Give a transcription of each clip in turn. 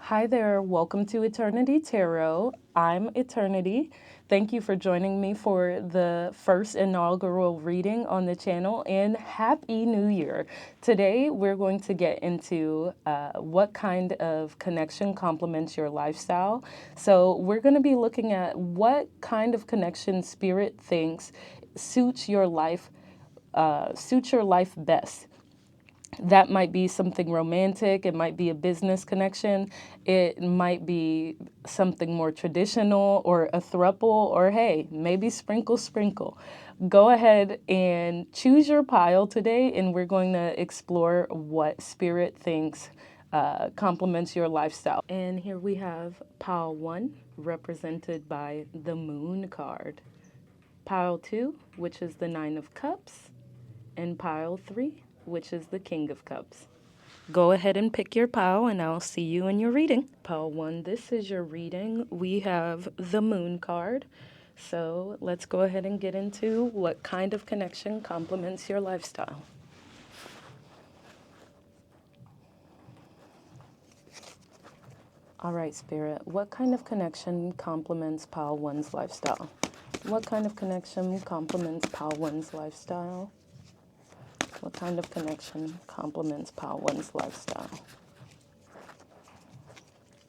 Hi there, welcome to Eternity Tarot. I'm Eternity. Thank you for joining me for the first inaugural reading on the channel, and Happy New Year. Today we're going to get into what kind of connection complements your lifestyle. So we're going to be looking at what kind of connection Spirit thinks suits your life best. That might be something romantic, it might be a business connection, it might be something more traditional or a throuple, or hey, maybe sprinkle. Go ahead and choose your pile today, and we're going to explore what Spirit thinks complements your lifestyle. And here we have pile 1, represented by the Moon card. Pile 2, which is the 9 of Cups, and pile 3, which is the King of Cups. Go ahead and pick your pile, and I'll see you in your reading. Pile 1, this is your reading. We have the Moon card. So let's go ahead and get into what kind of connection complements your lifestyle. All right, Spirit, what kind of connection complements pile 1's lifestyle? What kind of connection complements pile 1's lifestyle? What kind of connection complements pile 1's lifestyle?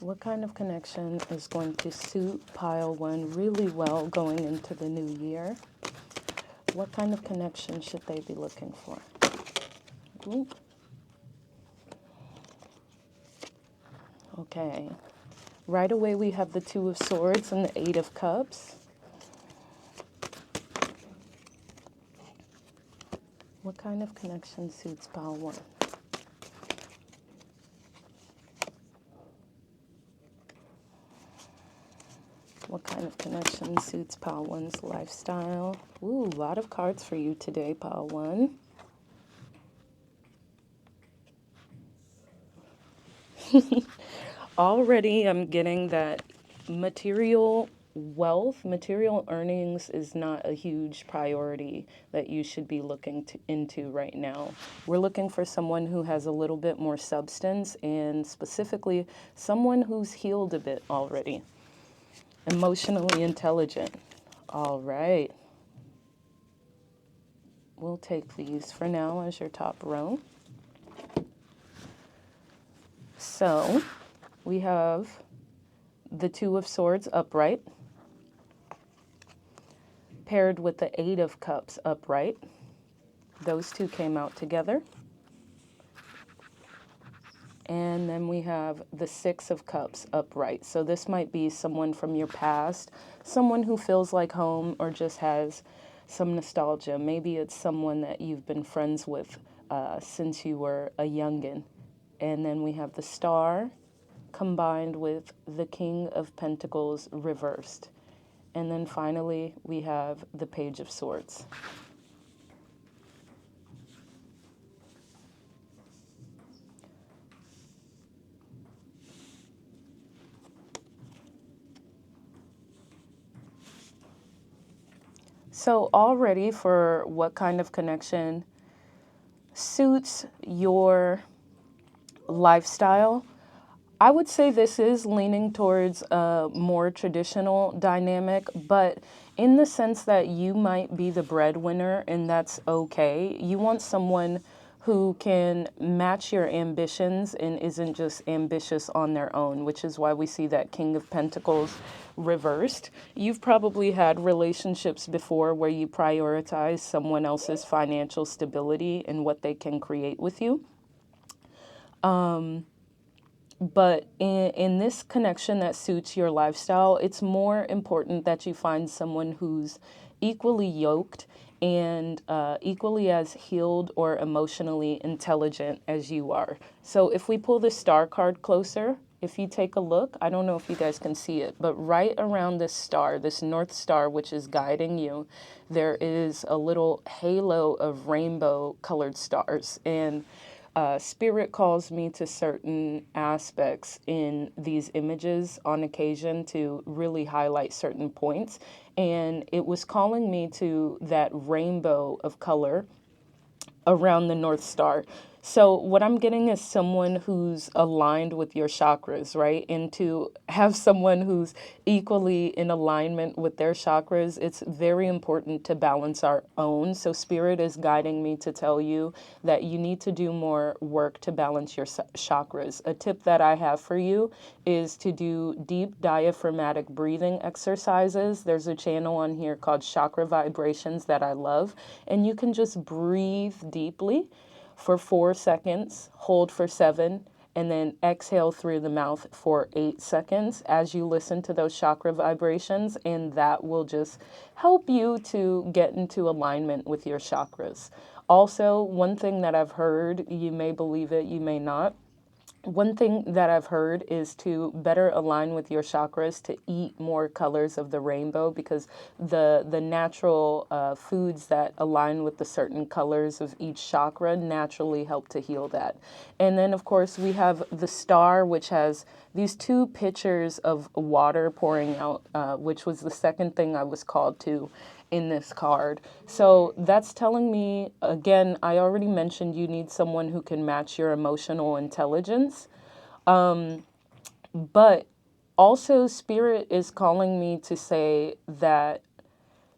What kind of connection is going to suit pile 1 really well going into the new year? What kind of connection should they be looking for? Ooh. Okay. Right away we have the 2 of Swords and the 8 of Cups. What kind of connection suits pile 1? What kind of connection suits pile 1's lifestyle? Ooh, a lot of cards for you today, pile 1. Already I'm getting that material wealth, material earnings is not a huge priority that you should be looking into right now. We're looking for someone who has a little bit more substance, and specifically someone who's healed a bit already. Emotionally intelligent. All right. We'll take these for now as your top row. So we have the 2 of Swords upright, paired with the 8 of Cups upright. Those 2 came out together. And then we have the 6 of Cups upright. So this might be someone from your past, someone who feels like home or just has some nostalgia. Maybe it's someone that you've been friends with since you were a youngin'. And then we have the Star combined with the King of Pentacles reversed. And then finally, we have the Page of Swords. So already for what kind of connection suits your lifestyle, I would say this is leaning towards a more traditional dynamic, but in the sense that you might be the breadwinner, and that's okay. You want someone who can match your ambitions and isn't just ambitious on their own, which is why we see that King of Pentacles reversed. You've probably had relationships before where you prioritize someone else's financial stability and what they can create with you. But in this connection that suits your lifestyle, it's more important that you find someone who's equally yoked and equally as healed or emotionally intelligent as you are. So if we pull the Star card closer, if you take a look, I don't know if you guys can see it, but right around this star, this North Star, which is guiding you, there is a little halo of rainbow colored stars. And Spirit calls me to certain aspects in these images on occasion to really highlight certain points. And it was calling me to that rainbow of color around the North Star. So what I'm getting is someone who's aligned with your chakras, right? And to have someone who's equally in alignment with their chakras, it's very important to balance our own. So Spirit is guiding me to tell you that you need to do more work to balance your chakras. A tip that I have for you is to do deep diaphragmatic breathing exercises. There's a channel on here called Chakra Vibrations that I love, and you can just breathe deeply for 4 seconds, hold for 7, and then exhale through the mouth for 8 seconds as you listen to those chakra vibrations, and that will just help you to get into alignment with your chakras. Also, one thing that I've heard, you may believe it, you may not, one thing that I've heard is to better align with your chakras, to eat more colors of the rainbow, because the natural foods that align with the certain colors of each chakra naturally help to heal that. And then, of course, we have the star, which has these 2 pitchers of water pouring out, which was the second thing I was called to in this card. So that's telling me, again, I already mentioned you need someone who can match your emotional intelligence. But also Spirit is calling me to say that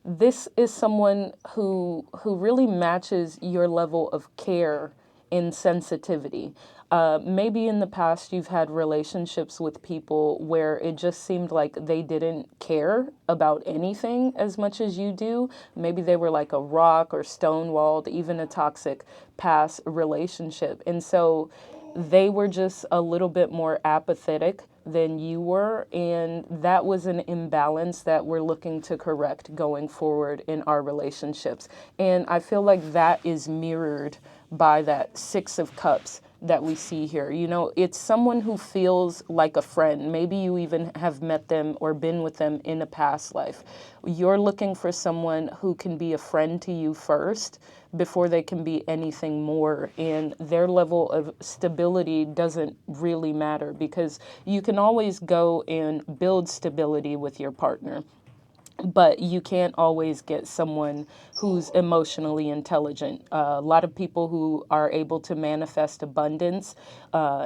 this is someone who really matches your level of care and sensitivity. Maybe in the past you've had relationships with people where it just seemed like they didn't care about anything as much as you do. Maybe they were like a rock or stonewalled, even a toxic past relationship. And so they were just a little bit more apathetic than you were, and that was an imbalance that we're looking to correct going forward in our relationships. And I feel like that is mirrored by that 6 of Cups that we see here. You know, it's someone who feels like a friend. Maybe you even have met them or been with them in a past life. You're looking for someone who can be a friend to you first before they can be anything more. And their level of stability doesn't really matter, because you can always go and build stability with your partner, but you can't always get someone who's emotionally intelligent. A lot of people who are able to manifest abundance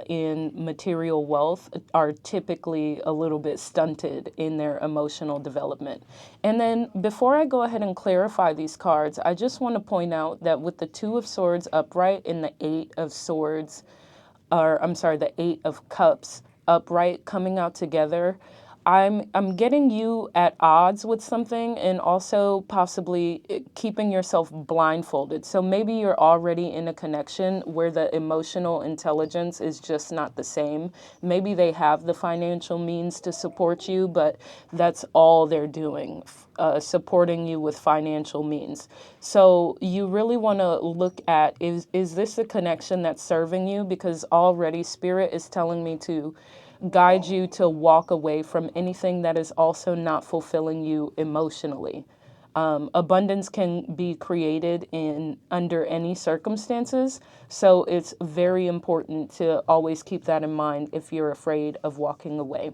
in material wealth are typically a little bit stunted in their emotional development. And then before I go ahead and clarify these cards, I just want to point out that with the 2 of Swords upright and the 8 of Swords, or I'm sorry, the 8 of Cups upright coming out together, I'm getting you at odds with something, and also possibly keeping yourself blindfolded. So maybe you're already in a connection where the emotional intelligence is just not the same. Maybe they have the financial means to support you, but that's all they're doing, supporting you with financial means. So you really want to look at, is this a connection that's serving you? Because already Spirit is telling me to guide you to walk away from anything that is also not fulfilling you emotionally. Abundance can be created in under any circumstances, so it's very important to always keep that in mind if you're afraid of walking away.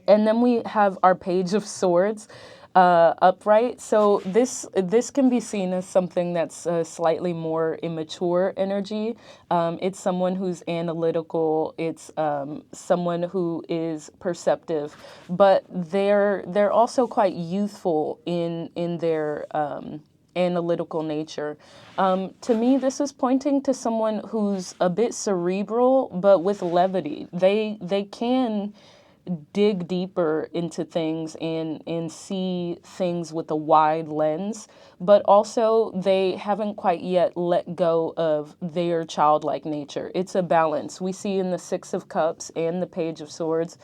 And then we have our Page of Swords upright. So this can be seen as something that's slightly more immature energy. It's someone who's analytical. It's someone who is perceptive, but they're also quite youthful in their analytical nature. To me, this is pointing to someone who's a bit cerebral, but with levity. They can dig deeper into things and see things with a wide lens, but also they haven't quite yet let go of their childlike nature. It's a balance. We see in the 6 of Cups and the Page of Swords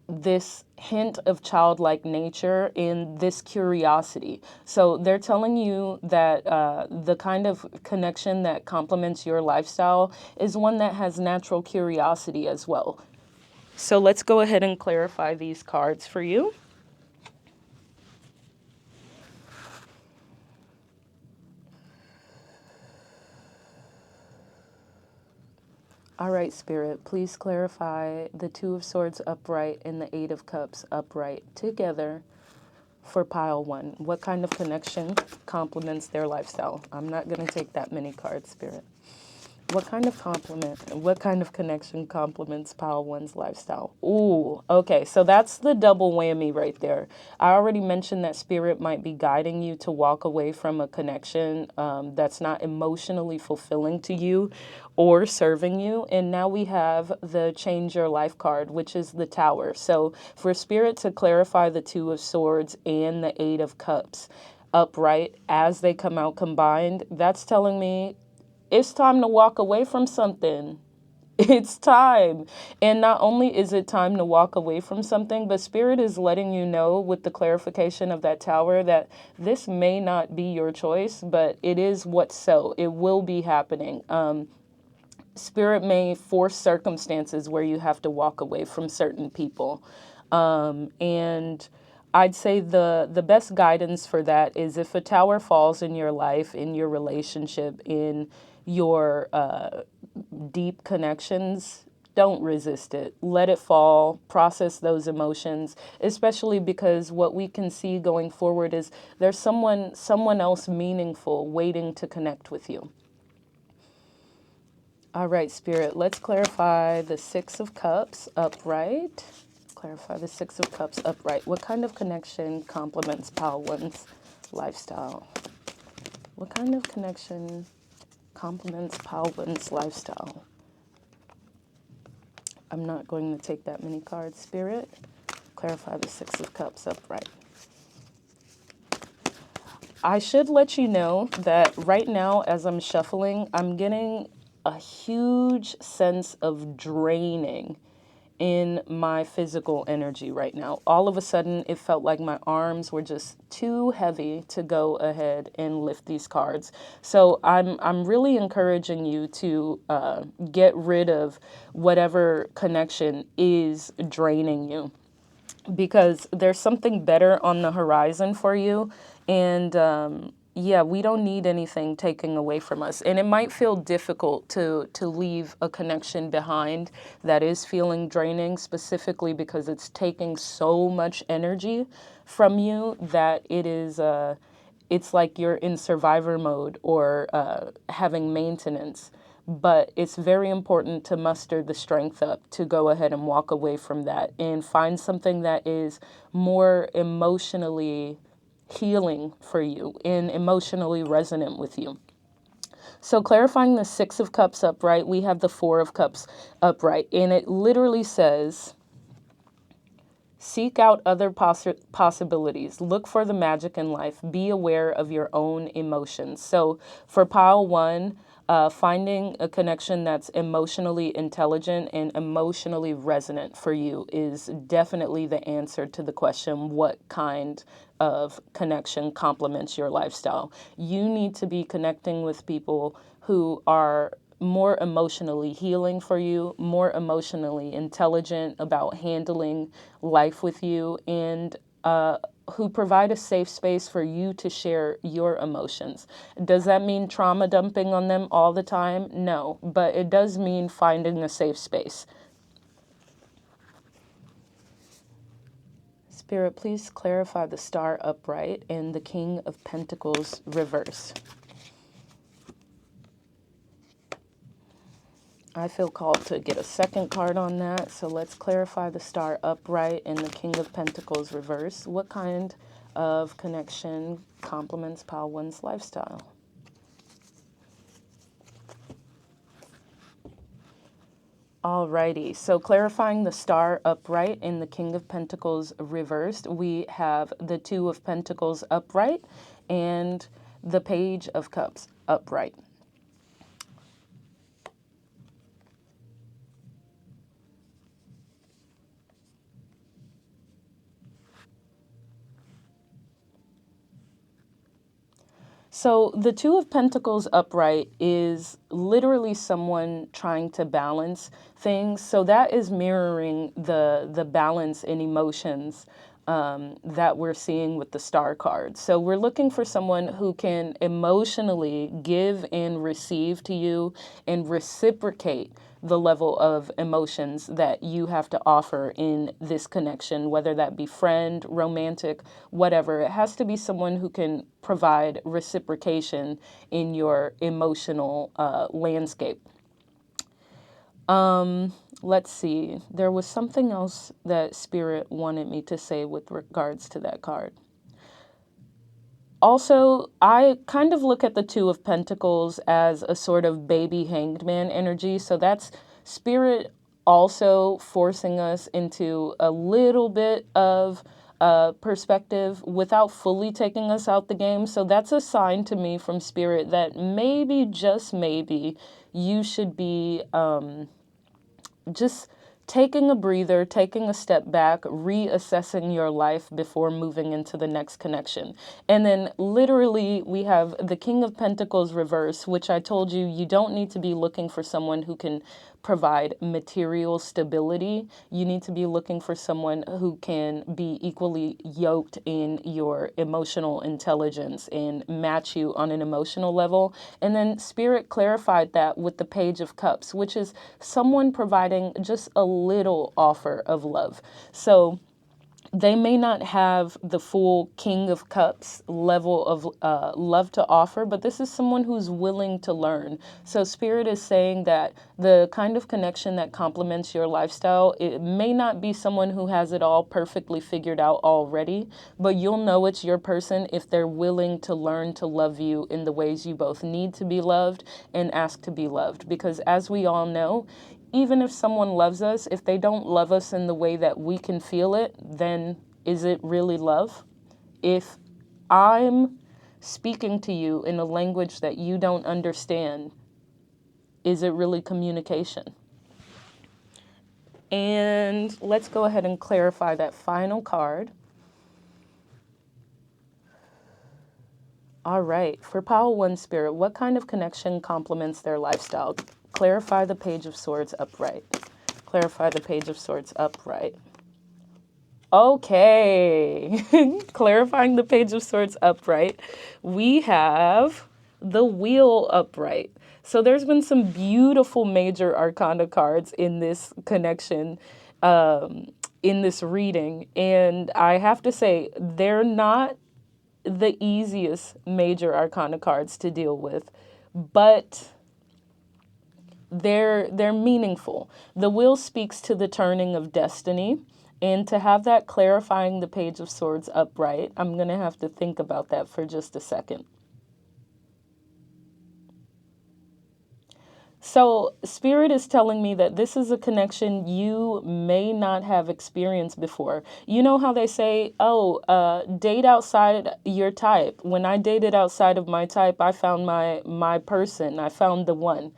this hint of childlike nature in this curiosity. So they're telling you that the kind of connection that complements your lifestyle is one that has natural curiosity as well. So let's go ahead and clarify these cards for you. All right, Spirit, please clarify the 2 of Swords upright and the 8 of Cups upright together for pile 1? What kind of connection complements their lifestyle? I'm not going to take that many cards, Spirit. What kind of connection complements pile 1's lifestyle? Ooh, okay, so that's the double whammy right there. I already mentioned that Spirit might be guiding you to walk away from a connection that's not emotionally fulfilling to you or serving you. And now we have the Change Your Life card, which is the Tower. So for Spirit to clarify the Two of Swords and the Eight of Cups upright as they come out combined, that's telling me it's time to walk away from something. It's time. And not only is it time to walk away from something, but Spirit is letting you know with the clarification of that Tower that this may not be your choice, but it is what's so. It will be happening. Spirit may force circumstances where you have to walk away from certain people. And I'd say the best guidance for that is if a tower falls in your life, in your relationship, in your deep connections, don't resist it. Let it fall. Process those emotions, especially because what we can see going forward is there's someone else meaningful waiting to connect with you. All right, Spirit, let's clarify the Six of Cups upright. Clarify the Six of Cups upright. What kind of connection complements pile 1's lifestyle? What kind of connection complements pile 1's lifestyle? I'm not going to take that many cards, Spirit. Clarify the Six of Cups upright. I should let you know that right now, as I'm shuffling, I'm getting a huge sense of draining in my physical energy right now. All of a sudden, it felt like my arms were just too heavy to go ahead and lift these cards. So I'm really encouraging you to get rid of whatever connection is draining you, because there's something better on the horizon for you. And yeah, we don't need anything taken away from us. And it might feel difficult to leave a connection behind that is feeling draining, specifically because it's taking so much energy from you that it is it's like you're in survivor mode or having maintenance. But it's very important to muster the strength up to go ahead and walk away from that and find something that is more emotionally healing for you and emotionally resonant with you. So clarifying the Six of Cups upright, we have the Four of Cups upright, and it literally says, seek out other possibilities. Look for the magic in life. Be aware of your own emotions. So for pile 1, finding a connection that's emotionally intelligent and emotionally resonant for you is definitely the answer to the question, what kind of connection complements your lifestyle? You need to be connecting with people who are more emotionally healing for you, more emotionally intelligent about handling life with you, and who provide a safe space for you to share your emotions. Does that mean trauma dumping on them all the time? No, but it does mean finding a safe space. Spirit, please clarify the Star upright and the King of Pentacles reverse. I feel called to get a second card on that, so let's clarify the Star upright and the King of Pentacles reverse. What kind of connection complements pile 1's lifestyle? Alrighty, so clarifying the Star upright and the King of Pentacles reversed, we have the Two of Pentacles upright and the Page of Cups upright. So the Two of Pentacles upright is literally someone trying to balance things. So that is mirroring the balance in emotions that we're seeing with the Star card. So we're looking for someone who can emotionally give and receive to you and reciprocate the level of emotions that you have to offer in this connection, whether that be friend, romantic, whatever. It has to be someone who can provide reciprocation in your emotional landscape. Let's see. There was something else that Spirit wanted me to say with regards to that card. Also, I kind of look at the Two of Pentacles as a sort of baby hanged man energy. So that's Spirit also forcing us into a little bit of perspective without fully taking us out the game. So that's a sign to me from Spirit that maybe, just maybe, you should be just taking a breather, taking a step back, reassessing your life before moving into the next connection. And then literally we have the King of Pentacles reverse, which I told you, you don't need to be looking for someone who can provide material stability. You need to be looking for someone who can be equally yoked in your emotional intelligence and match you on an emotional level. And then Spirit clarified that with the Page of Cups, which is someone providing just a little offer of love. So they may not have the full King of Cups level of love to offer, but this is someone who's willing to learn. So Spirit is saying that the kind of connection that complements your lifestyle, it may not be someone who has it all perfectly figured out already, but you'll know it's your person if they're willing to learn to love you in the ways you both need to be loved and ask to be loved. Because as we all know, even if someone loves us, if they don't love us in the way that we can feel it, then is it really love? If I'm speaking to you in a language that you don't understand, is it really communication? And let's go ahead and clarify that final card. All right, for Pile 1 Spirit, what kind of connection complements their lifestyle? Clarify the Page of Swords upright. Clarify the Page of Swords upright. Okay, clarifying the Page of Swords upright, we have the Wheel upright. So there's been some beautiful major arcana cards in this connection, in this reading. And I have to say, they're not the easiest major arcana cards to deal with, but they're meaningful. The Wheel speaks to the turning of destiny, and to have that clarifying the Page of Swords upright, I'm going to have to think about that for just a second. So Spirit is telling me that this is a connection you may not have experienced before. You know how they say, date outside your type. When I dated outside of my type, I found my person. I found the one.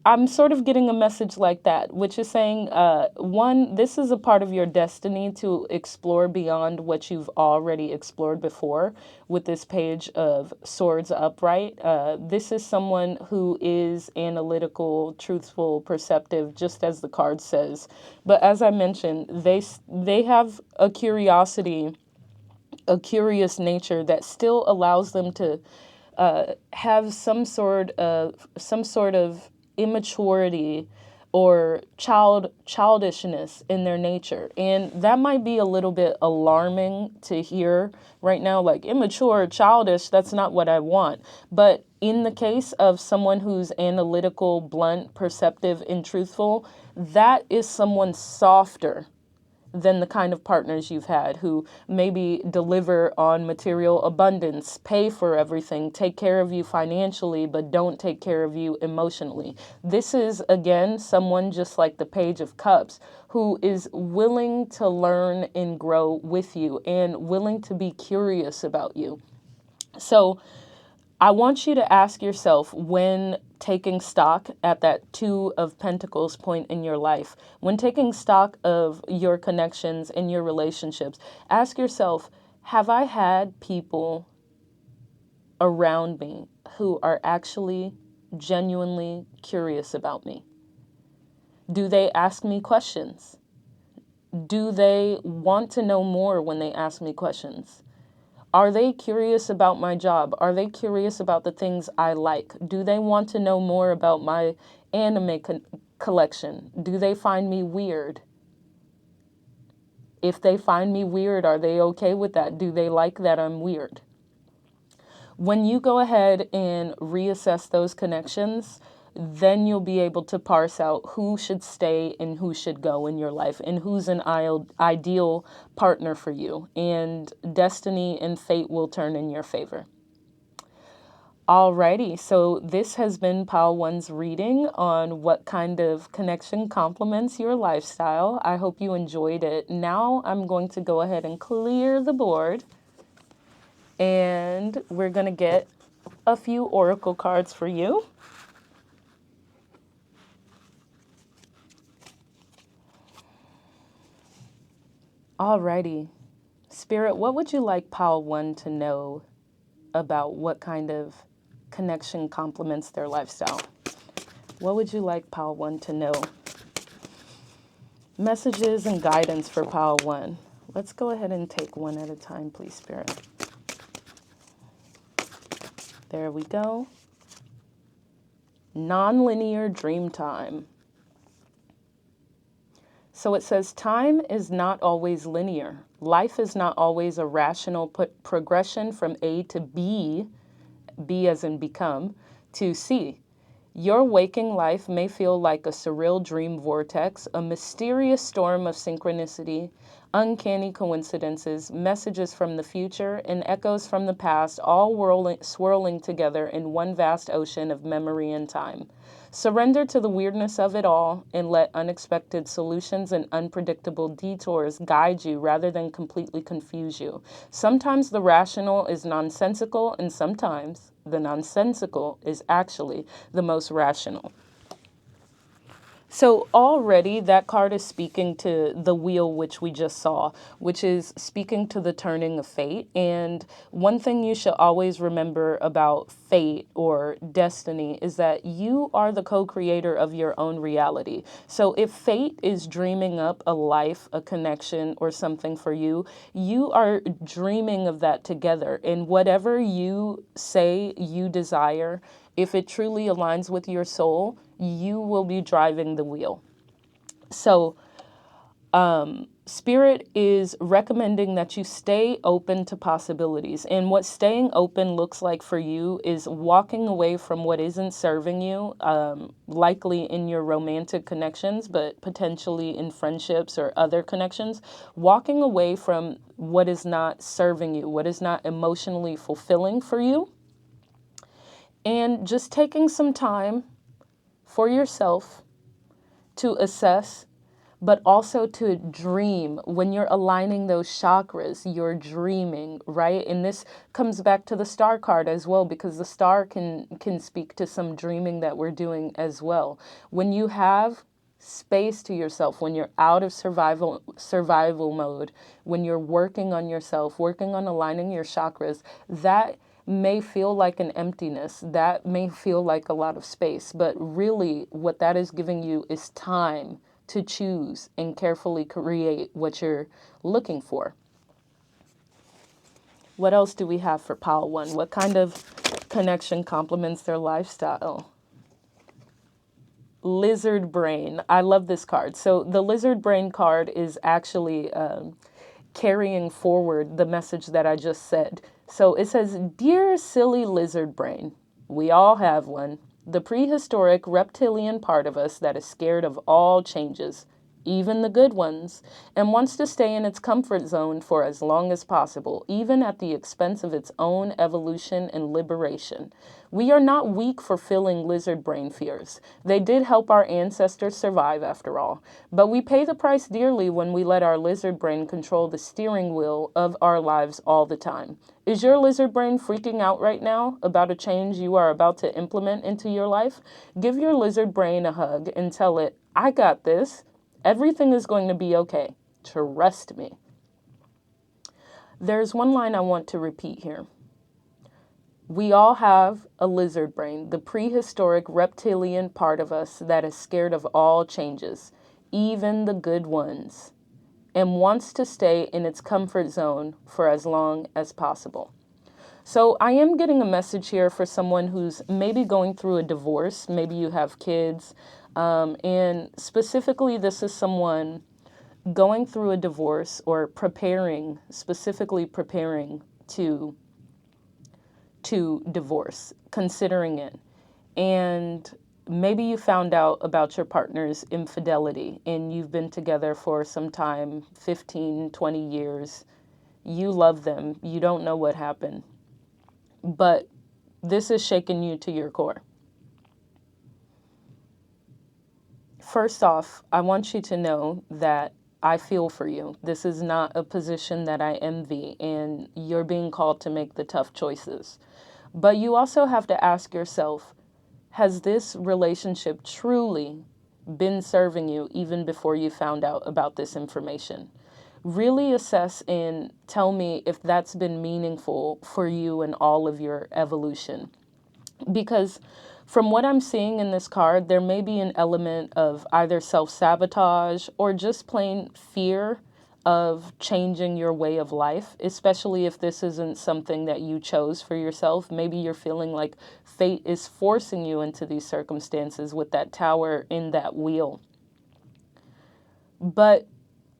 I'm sort of getting a message like that, which is saying, one, this is a part of your destiny to explore beyond what you've already explored before with this Page of Swords upright. This is someone who is analytical, truthful, perceptive, just as the card says. But as I mentioned, they have a curiosity, a curious nature that still allows them to have some sort of immaturity or childishness in their nature. And that might be a little bit alarming to hear right now, like immature, childish, that's not what I want. But in the case of someone who's analytical, blunt, perceptive, and truthful, that is someone softer than the kind of partners you've had who maybe deliver on material abundance, pay for everything, take care of you financially, but don't take care of you emotionally. This is, again, someone just like the Page of Cups who is willing to learn and grow with you and willing to be curious about you. So I want you to ask yourself, when taking stock at that Two of Pentacles point in your life, when taking stock of your connections and your relationships, ask yourself, have I had people around me who are actually genuinely curious about me? Do they ask me questions? Do they want to know more when they ask me questions? Are they curious about my job? Are they curious about the things I like? Do they want to know more about my collection. Do they find me weird? If they find me weird, are they okay with that? Do they like that I'm weird? When you go ahead and reassess those connections, then you'll be able to parse out who should stay and who should go in your life and who's an ideal partner for you. And destiny and fate will turn in your favor. Alrighty, so this has been Pile 1's reading on what kind of connection complements your lifestyle. I hope you enjoyed it. Now I'm going to go ahead and clear the board, and we're going to get a few oracle cards for you. Alrighty, Spirit, what would you like Pile 1 to know about what kind of connection complements their lifestyle? What would you like Pile 1 to know? Messages and guidance for Pile 1. Let's go ahead and take one at a time, please, Spirit. There we go. Nonlinear dream time. So it says, time is not always linear. Life is not always a rational progression from A to B, B as in become, to C. Your waking life may feel like a surreal dream vortex, a mysterious storm of synchronicity, uncanny coincidences, messages from the future, and echoes from the past, all swirling together in one vast ocean of memory and time. Surrender to the weirdness of it all and let unexpected solutions and unpredictable detours guide you rather than completely confuse you. Sometimes the rational is nonsensical, and sometimes the nonsensical is actually the most rational. So already that card is speaking to the wheel, which we just saw, which is speaking to the turning of fate. And one thing you should always remember about fate or destiny is that you are the co-creator of your own reality. So if fate is dreaming up a life, a connection, or something for you, you are dreaming of that together. And whatever you say you desire, if it truly aligns with your soul, you will be driving the wheel. So, Spirit is recommending that you stay open to possibilities. And what staying open looks like for you is walking away from what isn't serving you, likely in your romantic connections, but potentially in friendships or other connections. Walking away from what is not serving you, what is not emotionally fulfilling for you. And just taking some time for yourself to assess, but also to dream. When you're aligning those chakras, you're dreaming, right? And this comes back to the star card as well, because the star can speak to some dreaming that we're doing as well. When you have space to yourself, when you're out of survival mode, when you're working on yourself, working on aligning your chakras, that may feel like an emptiness. That may feel like a lot of space, but really what that is giving you is time to choose and carefully create what you're looking for. What else do we have for Pile 1? What kind of connection complements their lifestyle? Lizard brain. I love this card. So the lizard brain card is actually carrying forward the message that I just said. So it says, "Dear silly lizard brain, we all have one. The prehistoric reptilian part of us that is scared of all changes, even the good ones, and wants to stay in its comfort zone for as long as possible, even at the expense of its own evolution and liberation. We are not weak for feeling lizard brain fears. They did help our ancestors survive, after all. But we pay the price dearly when we let our lizard brain control the steering wheel of our lives all the time. Is your lizard brain freaking out right now about a change you are about to implement into your life? Give your lizard brain a hug and tell it, I got this. Everything is going to be okay. Trust me." There's one line I want to repeat here. We all have a lizard brain, the prehistoric reptilian part of us that is scared of all changes, even the good ones, and wants to stay in its comfort zone for as long as possible. So I am getting a message here for someone who's maybe going through a divorce. Maybe you have kids. And specifically, this is someone going through a divorce or preparing, specifically preparing to divorce, considering it. And maybe you found out about your partner's infidelity and you've been together for some time, 15, 20 years. You love them. You don't know what happened. But this is shaking you to your core. First off, I want you to know that I feel for you. This is not a position that I envy, and you're being called to make the tough choices. But you also have to ask yourself, has this relationship truly been serving you even before you found out about this information? Really assess and tell me if that's been meaningful for you in all of your evolution. Because from what I'm seeing in this card, there may be an element of either self-sabotage or just plain fear of changing your way of life, especially if this isn't something that you chose for yourself. Maybe you're feeling like fate is forcing you into these circumstances with that tower in that wheel. But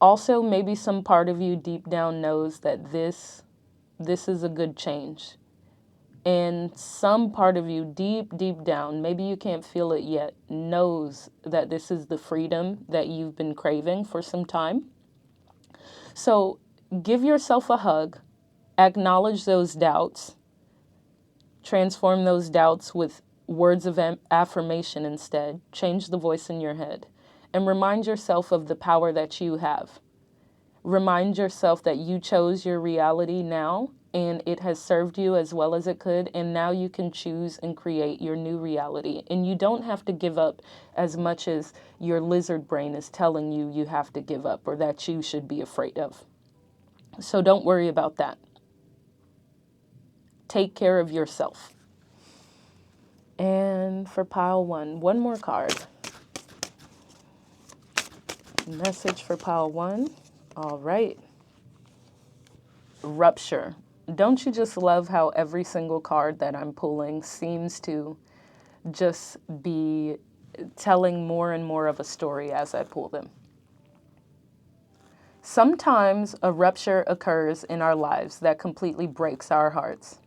also maybe some part of you deep down knows that this is a good change. And some part of you deep, deep down, maybe you can't feel it yet, knows that this is the freedom that you've been craving for some time. So give yourself a hug, acknowledge those doubts, transform those doubts with words of affirmation instead, change the voice in your head, and remind yourself of the power that you have. Remind yourself that you chose your reality now, and it has served you as well as it could, and now you can choose and create your new reality. And you don't have to give up as much as your lizard brain is telling you you have to give up or that you should be afraid of. So don't worry about that. Take care of yourself. And for pile one more card. Message for pile one. All right. Rupture. Don't you just love how every single card that I'm pulling seems to just be telling more and more of a story as I pull them? Sometimes a rupture occurs in our lives that completely breaks our hearts.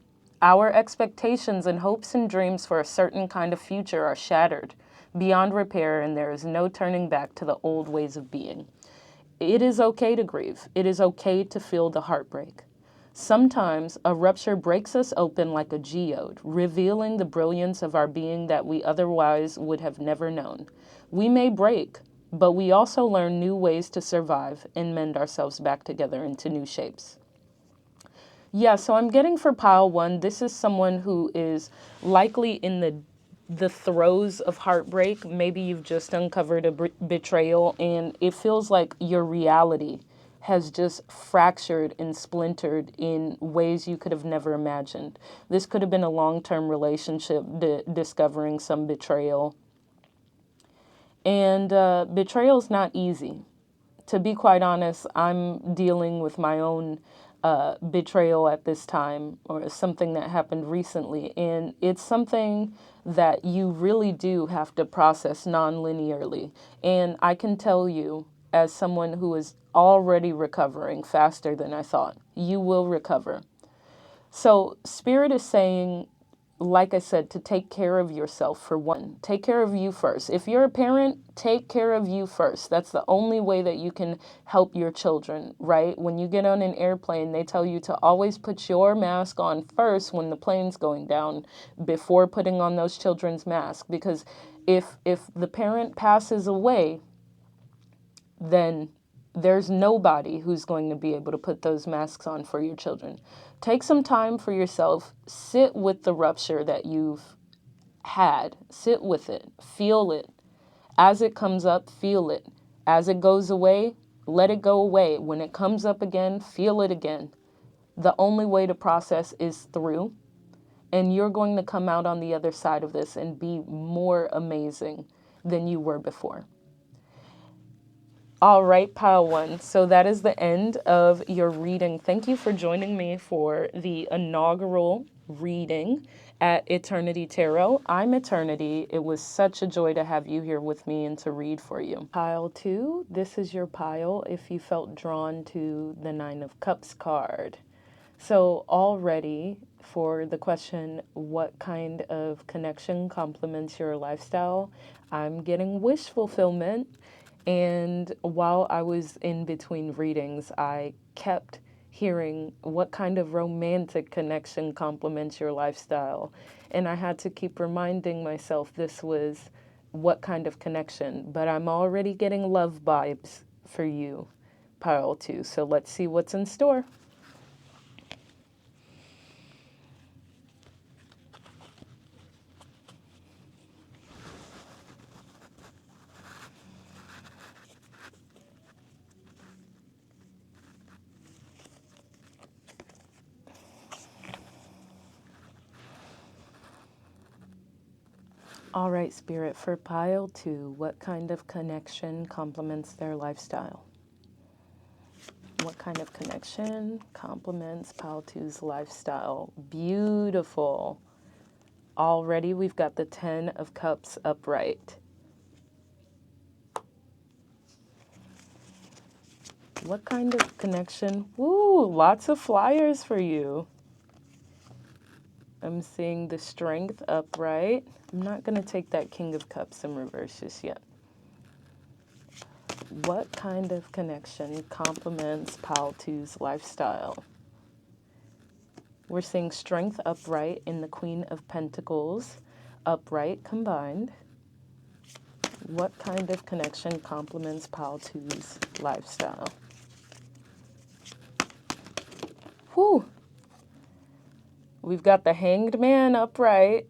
Our expectations and hopes and dreams for a certain kind of future are shattered beyond repair, and there is no turning back to the old ways of being. It is okay to grieve. It is okay to feel the heartbreak. Sometimes a rupture breaks us open like a geode, revealing the brilliance of our being that we otherwise would have never known. We may break, but we also learn new ways to survive and mend ourselves back together into new shapes. Yeah, so I'm getting for pile one, this is someone who is likely in the throes of heartbreak. Maybe you've just uncovered a betrayal, and it feels like your reality has just fractured and splintered in ways you could have never imagined. This could have been a long-term relationship discovering some betrayal. And betrayal is not easy. To be quite honest, I'm dealing with my own betrayal at this time, or something that happened recently. And it's something that you really do have to process non-linearly. And I can tell you, as someone who is already recovering faster than I thought, you will recover. So Spirit is saying, like I said, to take care of yourself for one. Take care of you first. If you're a parent, take care of you first. That's the only way that you can help your children, right? When you get on an airplane, they tell you to always put your mask on first when the plane's going down before putting on those children's masks. Because if the parent passes away, then there's nobody who's going to be able to put those masks on for your children. Take some time for yourself. Sit with the rupture that you've had. Sit with it. Feel it. As it comes up, feel it. As it goes away, let it go away. When it comes up again, feel it again. The only way to process is through. And you're going to come out on the other side of this and be more amazing than you were before. All right, pile one. So that is the end of your reading. Thank you for joining me for the inaugural reading at Eternity Tarot. I'm Eternity. It was such a joy to have you here with me and to read for you. Pile two, this is your pile if you felt drawn to the Nine of Cups card. So already for the question, what kind of connection complements your lifestyle? I'm getting wish fulfillment. And while I was in between readings, I kept hearing what kind of romantic connection complements your lifestyle. And I had to keep reminding myself this was what kind of connection. But I'm already getting love vibes for you, pile two. So let's see what's in store. All right, Spirit, for pile two, what kind of connection complements their lifestyle? What kind of connection complements pile two's lifestyle? Beautiful. Already we've got the 10 of Cups upright. What kind of connection? Woo, lots of flyers for you. I'm seeing the Strength upright. I'm not going to take that King of Cups in reverse just yet. What kind of connection complements pile two's lifestyle? We're seeing Strength upright in the Queen of Pentacles upright combined. What kind of connection complements pile two's lifestyle? Whew. We've got the Hanged Man upright.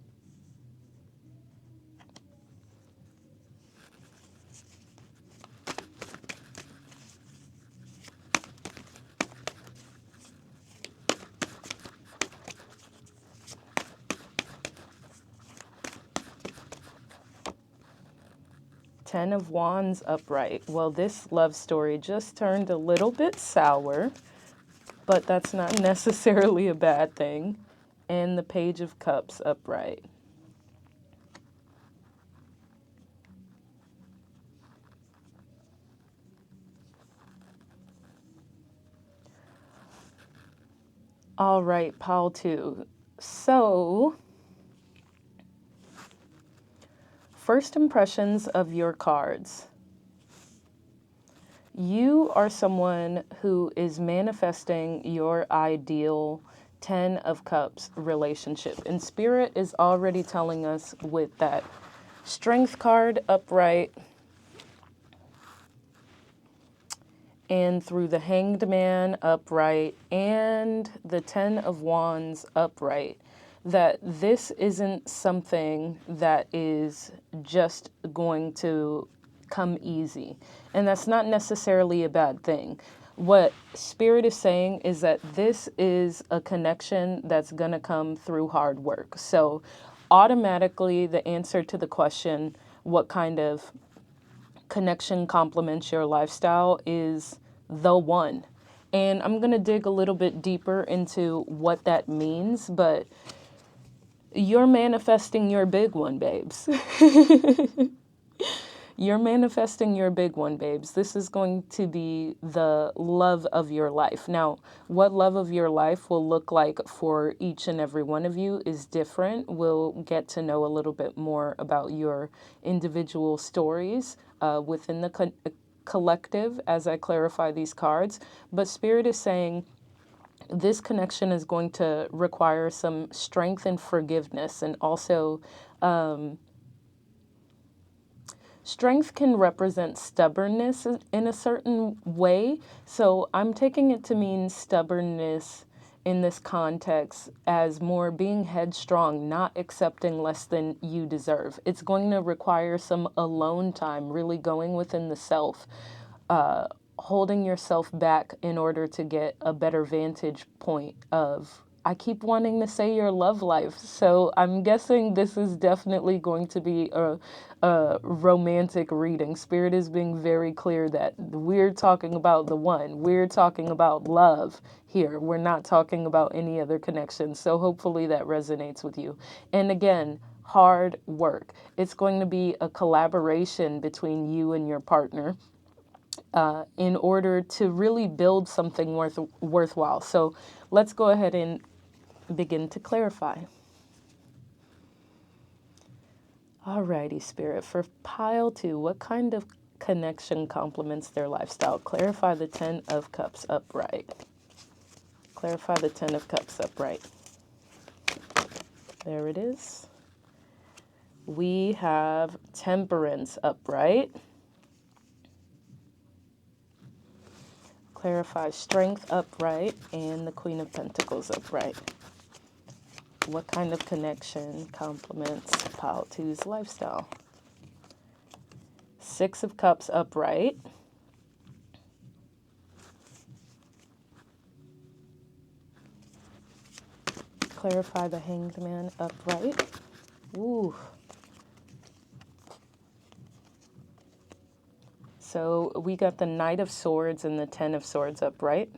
Ten of Wands upright. Well, this love story just turned a little bit sour, but that's not necessarily a bad thing. And the Page of Cups upright. All right, pile two. So, first impressions of your cards. You are someone who is manifesting your ideal 10 of Cups relationship. And Spirit is already telling us with that Strength card upright and through the Hanged Man upright and the 10 of Wands upright that this isn't something that is just going to come easy. And that's not necessarily a bad thing. What Spirit is saying is that this is a connection that's going to come through hard work. So automatically the answer to the question, what kind of connection complements your lifestyle, is the one. And I'm going to dig a little bit deeper into what that means, but you're manifesting your big one, babes. You're manifesting your big one, babes. This is going to be the love of your life. Now, what love of your life will look like for each and every one of you is different. We'll get to know a little bit more about your individual stories within the collective as I clarify these cards. But Spirit is saying this connection is going to require some strength and forgiveness, and also strength can represent stubbornness in a certain way. So I'm taking it to mean stubbornness in this context as more being headstrong, not accepting less than you deserve. It's going to require some alone time, really going within the self, holding yourself back in order to get a better vantage point of I keep wanting to say your love life. So I'm guessing this is definitely going to be a romantic reading. Spirit is being very clear that we're talking about the one. We're talking about love here. We're not talking about any other connections. So hopefully that resonates with you. And again, hard work. It's going to be a collaboration between you and your partner in order to really build something worthwhile. So let's go ahead and begin to clarify. Alrighty, Spirit. For pile 2, what kind of connection complements their lifestyle? Clarify the 10 of Cups upright. Clarify the 10 of Cups upright. There it is. We have Temperance upright. Clarify Strength upright and the Queen of Pentacles upright. What kind of connection complements pile 2's lifestyle? 6 of Cups upright. Clarify the Hanged Man upright. Ooh. So we got the Knight of Swords and the 10 of Swords upright.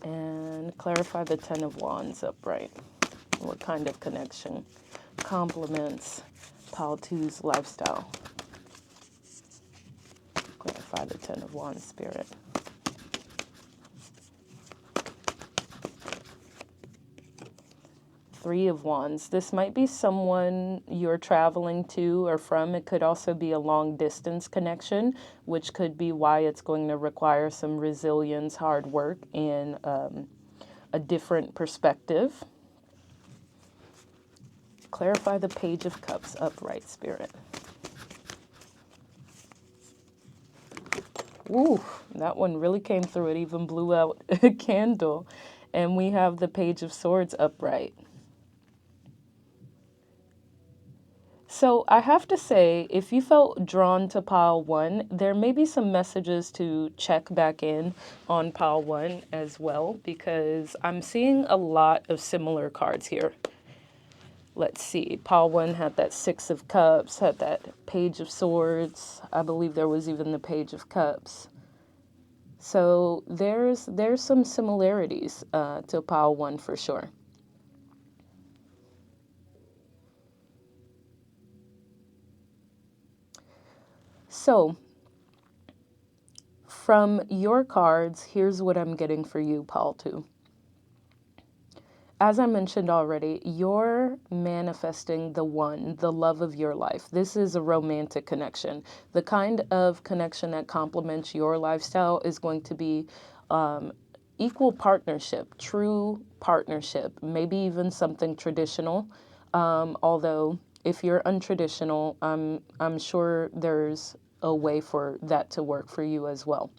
And clarify the 10 of Wands upright. What kind of connection complements pile 2's lifestyle? Clarify the 10 of Wands, Spirit. Three of Wands. This might be someone you're traveling to or from. It could also be a long distance connection, which could be why it's going to require some resilience, hard work, and a different perspective. Clarify the Page of Cups upright, Spirit. Ooh, that one really came through. It even blew out a candle. And we have the Page of Swords upright. So I have to say, if you felt drawn to pile 1, there may be some messages to check back in on pile 1 as well, because I'm seeing a lot of similar cards here. Let's see, pile 1 had that 6 of Cups, had that Page of Swords. I believe there was even the Page of Cups. So there's some similarities to pile 1 for sure. So, from your cards, here's what I'm getting for you, pile 2. As I mentioned already, you're manifesting the one, the love of your life. This is a romantic connection. The kind of connection that complements your lifestyle is going to be equal partnership, true partnership, maybe even something traditional. Although, if you're untraditional, I'm sure there's a way for that to work for you as well.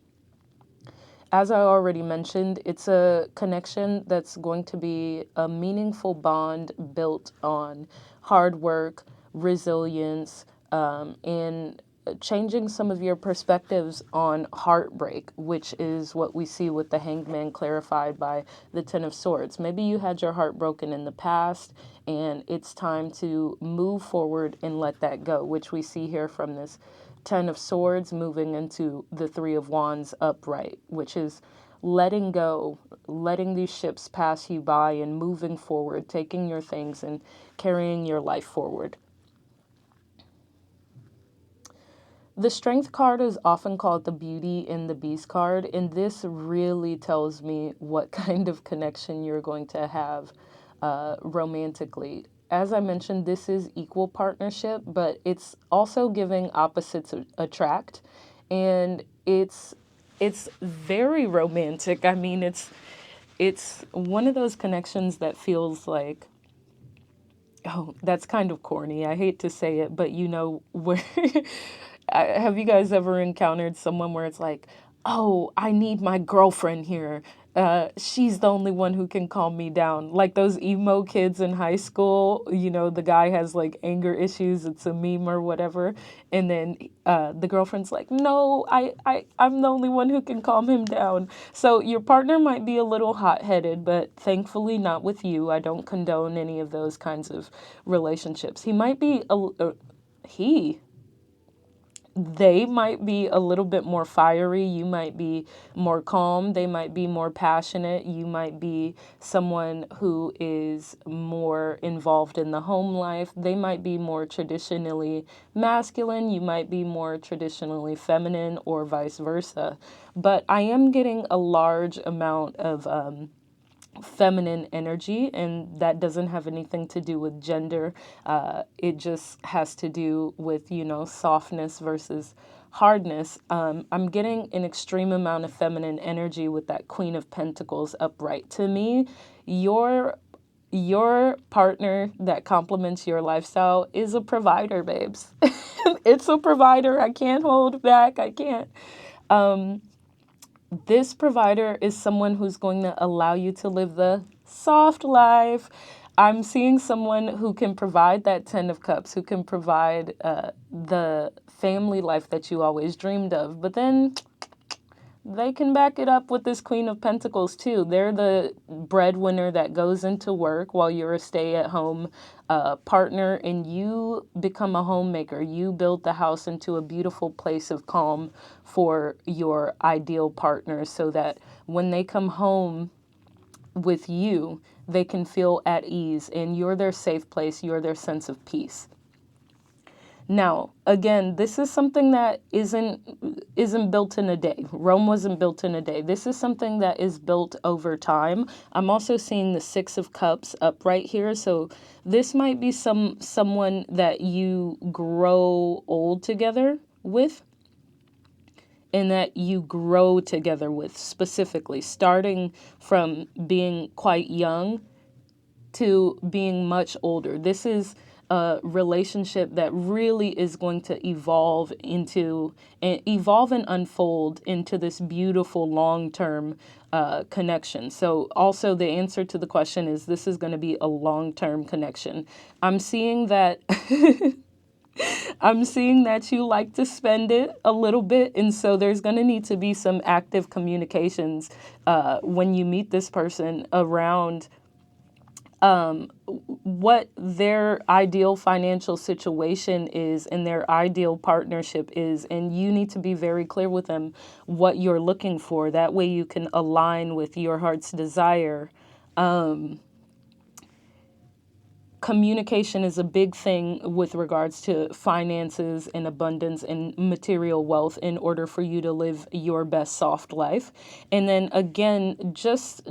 As I already mentioned, it's a connection that's going to be a meaningful bond built on hard work, resilience, and changing some of your perspectives on heartbreak, which is what we see with the Hanged Man clarified by the 10 of Swords. Maybe you had your heart broken in the past, and it's time to move forward and let that go, which we see here from this 10 of Swords moving into the 3 of Wands upright, which is letting go, letting these ships pass you by and moving forward, taking your things and carrying your life forward. The Strength card is often called the Beauty and the Beast card, and this really tells me what kind of connection you're going to have romantically. As I mentioned, this is equal partnership, but it's also giving opposites attract, and it's very romantic. I mean, it's one of those connections that feels like, oh, that's kind of corny. I hate to say it, but you know, where have you guys ever encountered someone where it's like, oh, I need my girlfriend here, she's the only one who can calm me down. Like those emo kids in high school, you know, the guy has like anger issues, it's a meme or whatever. And then the girlfriend's like, no, I'm the only one who can calm him down. So your partner might be a little hot-headed, but thankfully not with you. I don't condone any of those kinds of relationships. He might be, they might be a little bit more fiery. You might be more calm. They might be more passionate. You might be someone who is more involved in the home life. They might be more traditionally masculine. You might be more traditionally feminine, or vice versa. But I am getting a large amount of feminine energy, and that doesn't have anything to do with gender. It just has to do with, you know, softness versus hardness. I'm getting an extreme amount of feminine energy with that Queen of Pentacles upright. To me, your partner that complements your lifestyle is a provider, babes. It's a provider. I can't hold back. I can't. This provider is someone who's going to allow you to live the soft life. I'm seeing someone who can provide that 10 of Cups, who can provide the family life that you always dreamed of. But then they can back it up with this Queen of Pentacles too. They're the breadwinner that goes into work while you're a stay-at-home partner, and you become a homemaker. You build the house into a beautiful place of calm for your ideal partner, so that when they come home with you, they can feel at ease, and you're their safe place. You're their sense of peace. Now, again, this is something that isn't built in a day. Rome wasn't built in a day. This is something that is built over time. I'm also seeing the Six of Cups up right here. So this might be someone that you grow old together with, and that you grow together with, specifically, starting from being quite young to being much older. This is a relationship that really is going to evolve and unfold into this beautiful long-term connection. So also the answer to the question is, this is going to be a long-term connection. I'm seeing that I'm seeing that you like to spend it a little bit, and so there's going to need to be some active communications when you meet this person around what their ideal financial situation is and their ideal partnership is. And you need to be very clear with them what you're looking for. That way you can align with your heart's desire. Communication is a big thing with regards to finances and abundance and material wealth in order for you to live your best soft life. And then again, just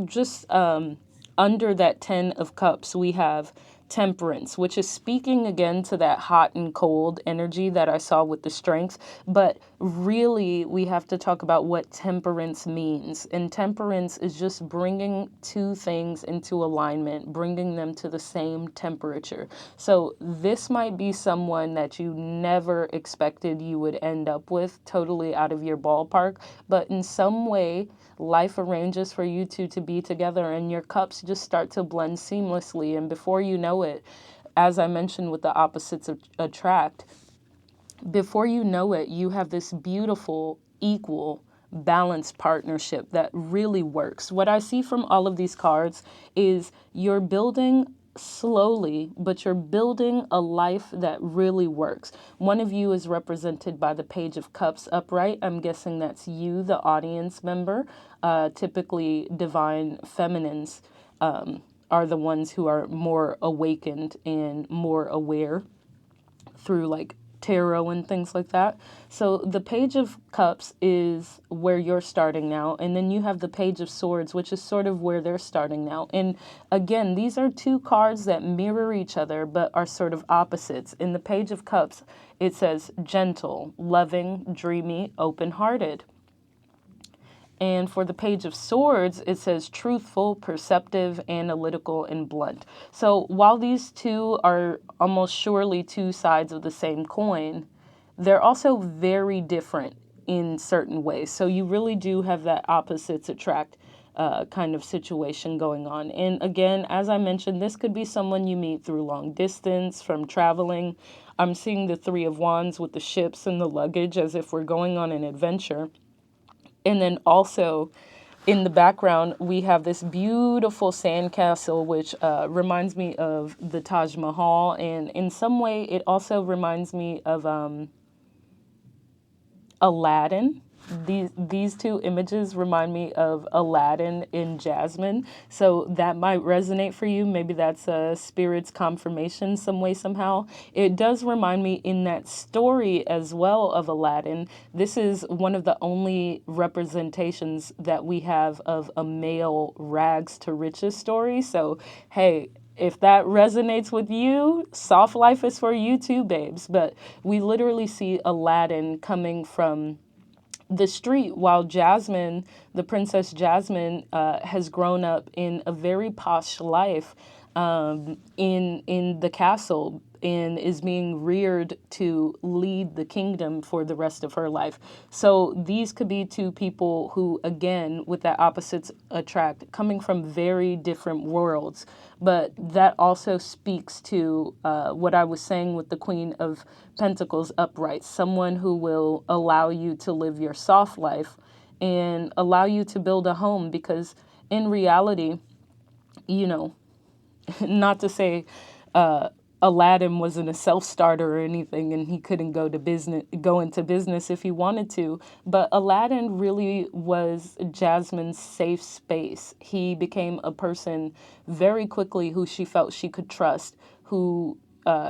under that 10 of Cups, we have Temperance, which is speaking again to that hot and cold energy that I saw with the Strength. But really, we have to talk about what temperance means. And temperance is just bringing two things into alignment, bringing them to the same temperature. So this might be someone that you never expected you would end up with, totally out of your ballpark, but in some way, life arranges for you two to be together, and your cups just start to blend seamlessly. And before you know it, as I mentioned with the opposites attract, before you know it, you have this beautiful, equal, balanced partnership that really works. What I see from all of these cards is you're building slowly, but you're building a life that really works. One of you is represented by the Page of Cups upright. I'm guessing that's you, the audience member. Typically, divine feminines are the ones who are more awakened and more aware through like tarot and things like that. So the Page of Cups is where you're starting now, and then you have the Page of Swords, which is sort of where they're starting now. And again, these are two cards that mirror each other but are sort of opposites. In the Page of Cups, it says gentle, loving, dreamy, open-hearted. And for the Page of Swords, it says truthful, perceptive, analytical, and blunt. So while these two are almost surely two sides of the same coin, they're also very different in certain ways. So you really do have that opposites attract kind of situation going on. And again, as I mentioned, this could be someone you meet through long distance, from traveling. I'm seeing the Three of Wands with the ships and the luggage as if we're going on an adventure. And then also in the background, we have this beautiful sandcastle, which reminds me of the Taj Mahal. And in some way, it also reminds me of Aladdin. These two images remind me of Aladdin in Jasmine. So that might resonate for you. Maybe that's a spirit's confirmation some way, somehow. It does remind me in that story as well of Aladdin. This is one of the only representations that we have of a male rags to riches story. So, hey, if that resonates with you, soft life is for you too, babes. But we literally see Aladdin coming from the street while Jasmine, the Princess Jasmine, has grown up in a very posh life in the castle and is being reared to lead the kingdom for the rest of her life. So these could be two people who, again, with that opposites attract, coming from very different worlds. But that also speaks to what I was saying with the Queen of Pentacles upright, someone who will allow you to live your soft life and allow you to build a home, because in reality, you know, not to say Aladdin wasn't a self-starter or anything and he couldn't go into business if he wanted to, but Aladdin really was Jasmine's safe space. He became a person very quickly who she felt she could trust, who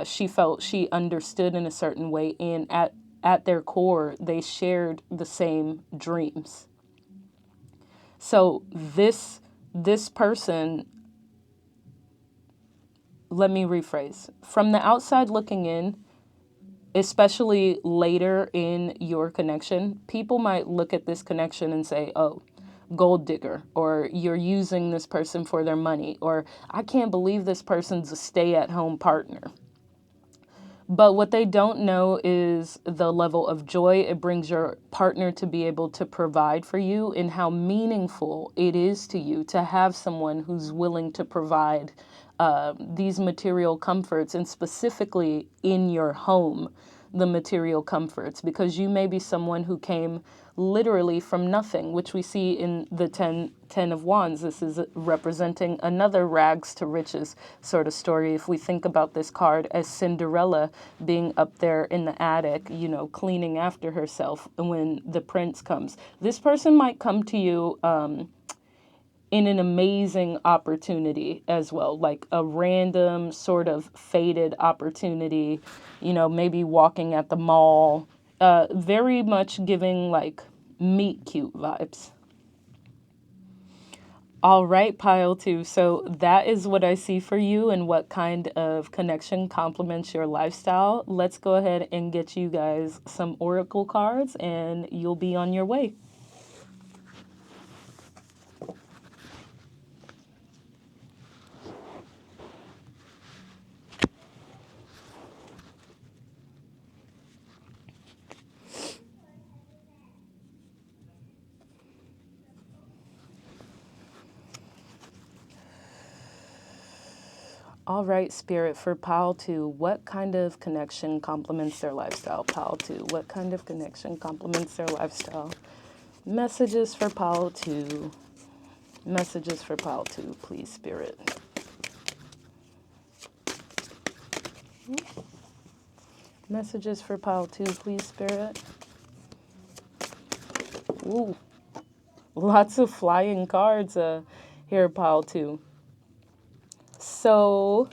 she felt she understood in a certain way, and at their core, they shared the same dreams. So this person, let me rephrase. From the outside looking in, especially later in your connection, people might look at this connection and say, oh, gold digger, or you're using this person for their money, or I can't believe this person's a stay-at-home partner. But what they don't know is the level of joy it brings your partner to be able to provide for you, and how meaningful it is to you to have someone who's willing to provide these material comforts, and specifically in your home, the material comforts, because you may be someone who came literally from nothing, which we see in the 10 of Wands. This is representing another rags to riches sort of story. If we think about this card as Cinderella being up there in the attic, you know, cleaning after herself when the prince comes. This person might come to you in an amazing opportunity as well, like a random sort of faded opportunity, you know, maybe walking at the mall, very much giving like meet cute vibes. All right, pile two. So that is what I see for you and what kind of connection complements your lifestyle. Let's go ahead and get you guys some oracle cards and you'll be on your way. All right, Spirit, for pile two, what kind of connection complements their lifestyle? Pile two, what kind of connection complements their lifestyle? Messages for pile two. Messages for pile two, please, Spirit. Messages for pile two, please, Spirit. Ooh, lots of flying cards here, pile two. So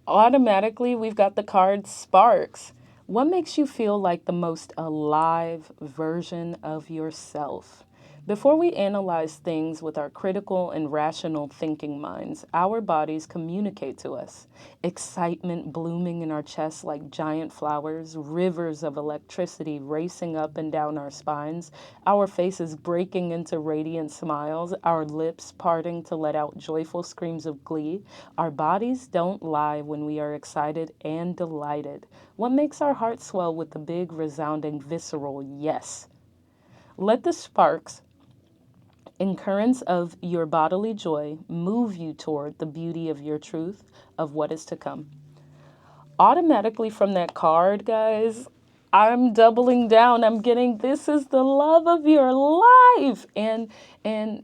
automatically, we've got the card Sparks. What makes you feel like the most alive version of yourself? Before we analyze things with our critical and rational thinking minds, our bodies communicate to us. Excitement blooming in our chests like giant flowers, rivers of electricity racing up and down our spines, our faces breaking into radiant smiles, our lips parting to let out joyful screams of glee. Our bodies don't lie when we are excited and delighted. What makes our hearts swell with the big, resounding, visceral yes? Let the sparks In currents of your bodily joy, move you toward the beauty of your truth of what is to come. Automatically from that card, guys, I'm doubling down. I'm getting, this is the love of your life. And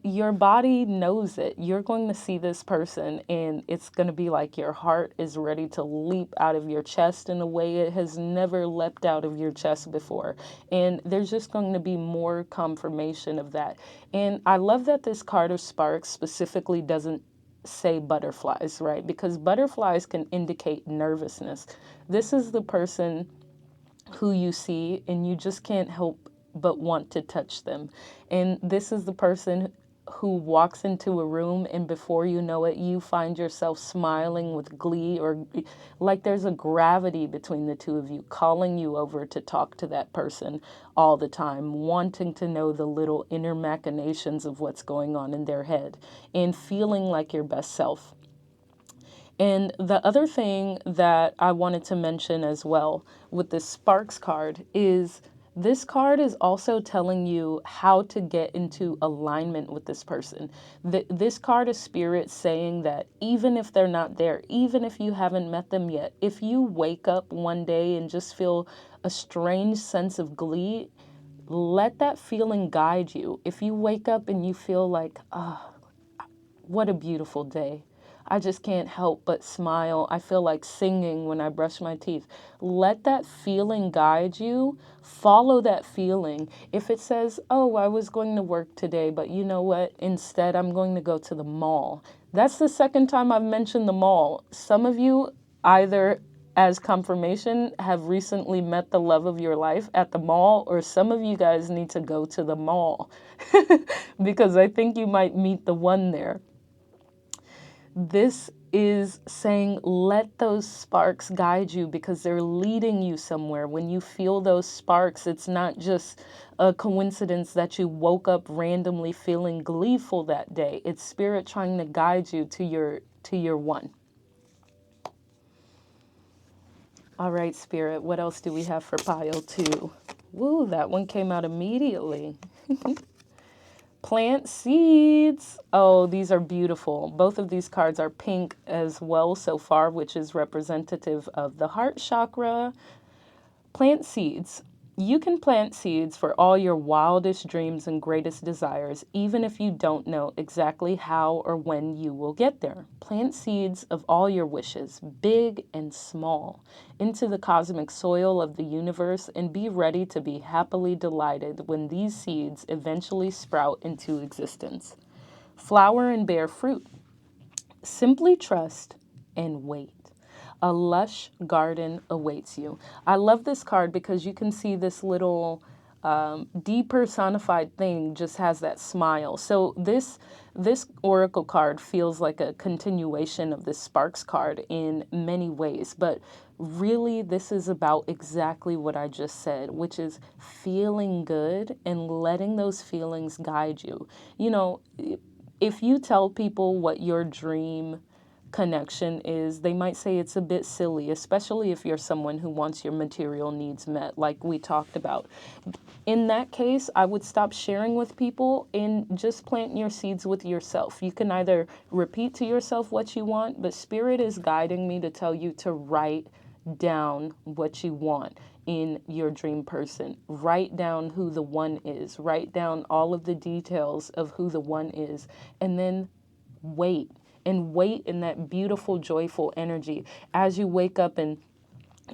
your body knows it. You're going to see this person and it's going to be like your heart is ready to leap out of your chest in a way it has never leapt out of your chest before. And there's just going to be more confirmation of that. And I love that this card of sparks specifically doesn't say butterflies, right? Because butterflies can indicate nervousness. This is the person who you see and you just can't help but want to touch them. And this is the person who walks into a room and before you know it, you find yourself smiling with glee, or like there's a gravity between the two of you, calling you over to talk to that person all the time, wanting to know the little inner machinations of what's going on in their head, and feeling like your best self. And the other thing that I wanted to mention as well with this Sparks card is this card is also telling you how to get into alignment with this person. This card is spirit saying that even if they're not there, even if you haven't met them yet, if you wake up one day and just feel a strange sense of glee, let that feeling guide you. If you wake up and you feel like, ah, what a beautiful day. I just can't help but smile. I feel like singing when I brush my teeth. Let that feeling guide you. Follow that feeling. If it says, oh, I was going to work today, but you know what? Instead, I'm going to go to the mall. That's the second time I've mentioned the mall. Some of you either as confirmation have recently met the love of your life at the mall, or some of you guys need to go to the mall because I think you might meet the one there. This is saying let those sparks guide you because they're leading you somewhere. When you feel those sparks, it's not just a coincidence that you woke up randomly feeling gleeful that day. It's spirit trying to guide you to your one. All right, spirit, what else do we have for pile 2? Woo, that one came out immediately. Plant seeds. Oh, these are beautiful. Both of these cards are pink as well so far, which is representative of the heart chakra. Plant seeds. You can plant seeds for all your wildest dreams and greatest desires, even if you don't know exactly how or when you will get there. Plant seeds of all your wishes, big and small, into the cosmic soil of the universe and be ready to be happily delighted when these seeds eventually sprout into existence. Flower and bear fruit. Simply trust and wait. A lush garden awaits you. I love this card because you can see this little depersonified thing just has that smile. So this oracle card feels like a continuation of this Sparks card in many ways, but really this is about exactly what I just said, which is feeling good and letting those feelings guide you. You know, if you tell people what your dream connection is, they might say it's a bit silly, especially if you're someone who wants your material needs met, like we talked about. In that case, I would stop sharing with people and just plant your seeds with yourself. You can either repeat to yourself what you want, but Spirit is guiding me to tell you to write down what you want in your dream person. Write down who the one is. Write down all of the details of who the one is, and then wait. And wait in that beautiful, joyful energy as you wake up and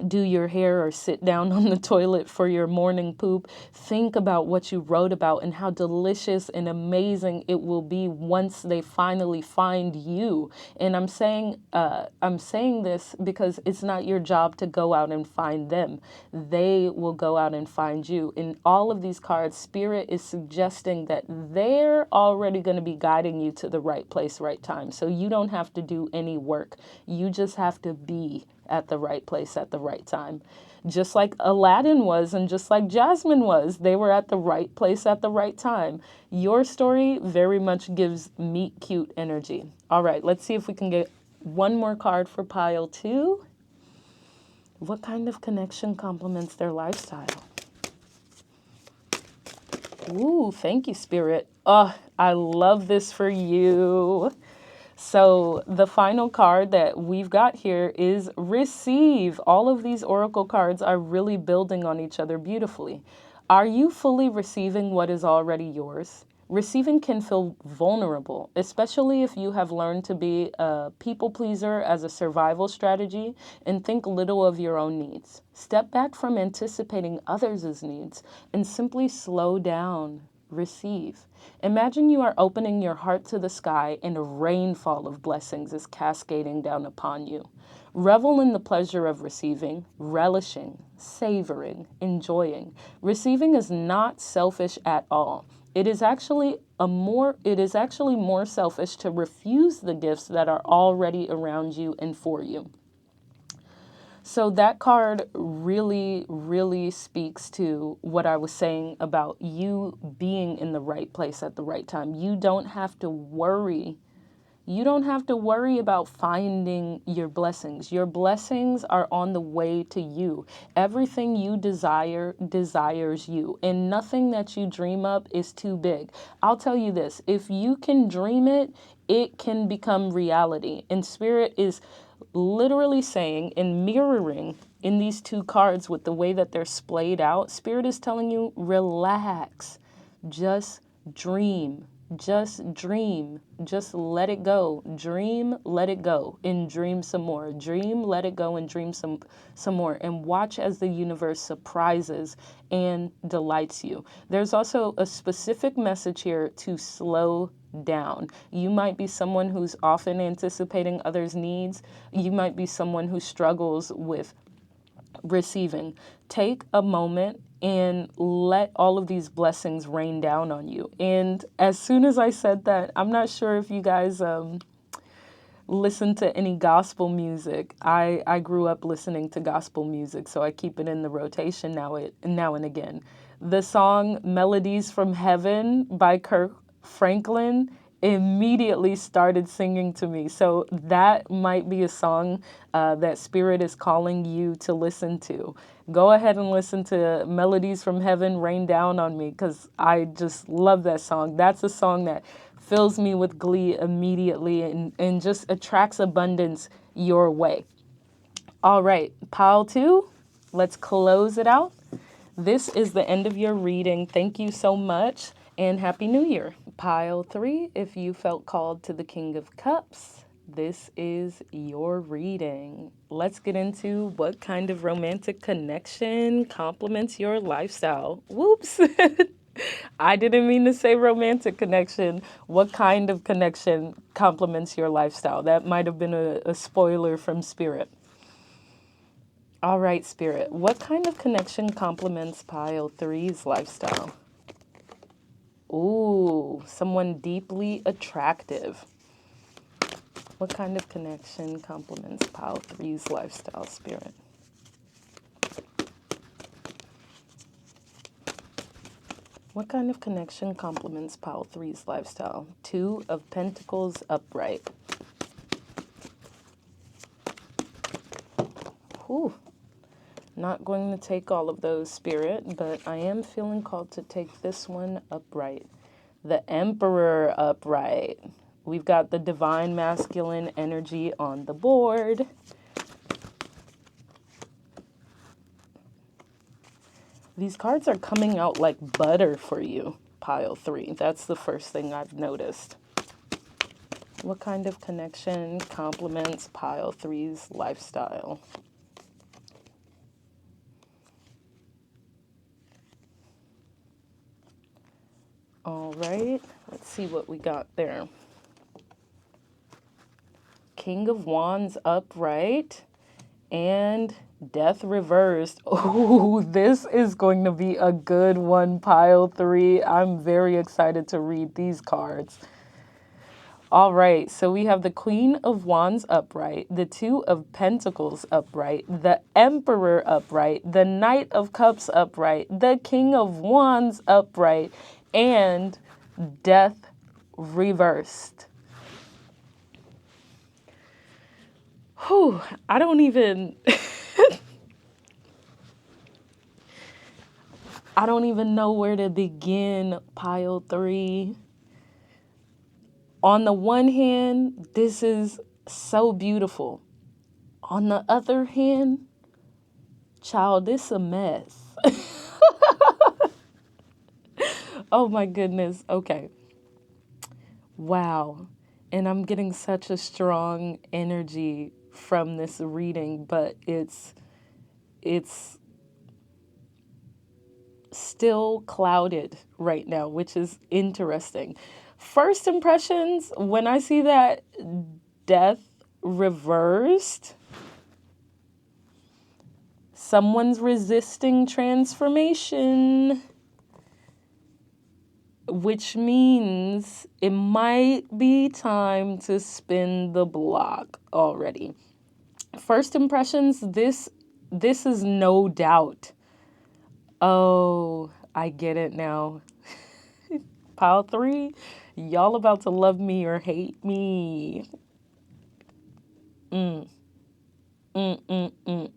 do your hair or sit down on the toilet for your morning poop. Think about what you wrote about and how delicious and amazing it will be once they finally find you. And I'm saying this because it's not your job to go out and find them. They will go out and find you. In all of these cards, Spirit is suggesting that they're already going to be guiding you to the right place, right time. So you don't have to do any work. You just have to be at the right place at the right time. Just like Aladdin was and just like Jasmine was, they were at the right place at the right time. Your story very much gives meet cute energy. All right, let's see if we can get one more card for pile 2. What kind of connection complements their lifestyle? Ooh, thank you, Spirit. I love this for you. So the final card that we've got here is receive. All of these oracle cards are really building on each other beautifully. Are you fully receiving what is already yours? Receiving can feel vulnerable, especially if you have learned to be a people pleaser as a survival strategy and think little of your own needs. Step back from anticipating others' needs and simply slow down. Receive. Imagine you are opening your heart to the sky and a rainfall of blessings is cascading down upon you. Revel in the pleasure of receiving, relishing, savoring, enjoying. Receiving is not selfish at all. It is actually more selfish to refuse the gifts that are already around you and for you. So that card really, really speaks to what I was saying about you being in the right place at the right time. You don't have to worry. You don't have to worry about finding your blessings. Your blessings are on the way to you. Everything you desire desires you, and nothing that you dream up is too big. I'll tell you this, if you can dream it, it can become reality. And Spirit is literally saying and mirroring in these two cards with the way that they're splayed out. Spirit is telling you, relax, just dream. Just dream. Just let it go. Dream, let it go, and dream some more. Dream, let it go, and dream some more. And watch as the universe surprises and delights you. There's also a specific message here to slow down. You might be someone who's often anticipating others' needs. You might be someone who struggles with receiving. Take a moment and let all of these blessings rain down on you. And as soon as I said that, I'm not sure if you guys listen to any gospel music. I grew up listening to gospel music, so I keep it in the rotation now and again. The song Melodies from Heaven by Kirk Franklin immediately started singing to me. So that might be a song that Spirit is calling you to listen to. Go ahead and listen to Melodies from Heaven Rain Down on Me, because I just love that song. That's a song that fills me with glee immediately and just attracts abundance your way. All right, pile 2, let's close it out. This is the end of your reading. Thank you so much, and Happy New Year. Pile 3, if you felt called to the King of Cups, this is your reading. Let's get into what kind of romantic connection complements your lifestyle. Whoops. I didn't mean to say romantic connection. What kind of connection complements your lifestyle? That might have been a spoiler from Spirit. All right, Spirit. What kind of connection complements pile 3's lifestyle? Ooh, someone deeply attractive. What kind of connection complements pile 3's lifestyle, Spirit? What kind of connection complements pile 3's lifestyle? 2 of Pentacles upright. Whew. Not going to take all of those, Spirit, but I am feeling called to take this one upright. The Emperor upright. We've got the divine masculine energy on the board. These cards are coming out like butter for you, pile 3. That's the first thing I've noticed. What kind of connection complements pile 3's lifestyle? All right, let's see what we got there. King of Wands upright and Death reversed. Oh, this is going to be a good one, pile 3. I'm very excited to read these cards. All right, so we have the Queen of Wands upright, the 2 of Pentacles upright, the Emperor upright, the Knight of Cups upright, the King of Wands upright, and Death reversed. Whew, I don't even know where to begin, pile 3. On the one hand, this is so beautiful. On the other hand, child, it's a mess. Oh my goodness. Okay. Wow. And I'm getting such a strong energy from this reading, but it's still clouded right now, which is interesting. First impressions, when I see that death reversed, someone's resisting transformation, which means it might be time to spin the block already. First impressions, this is no doubt. Oh, I get it now. Pile 3, y'all about to love me or hate me. Mm. Mm, mm, mm.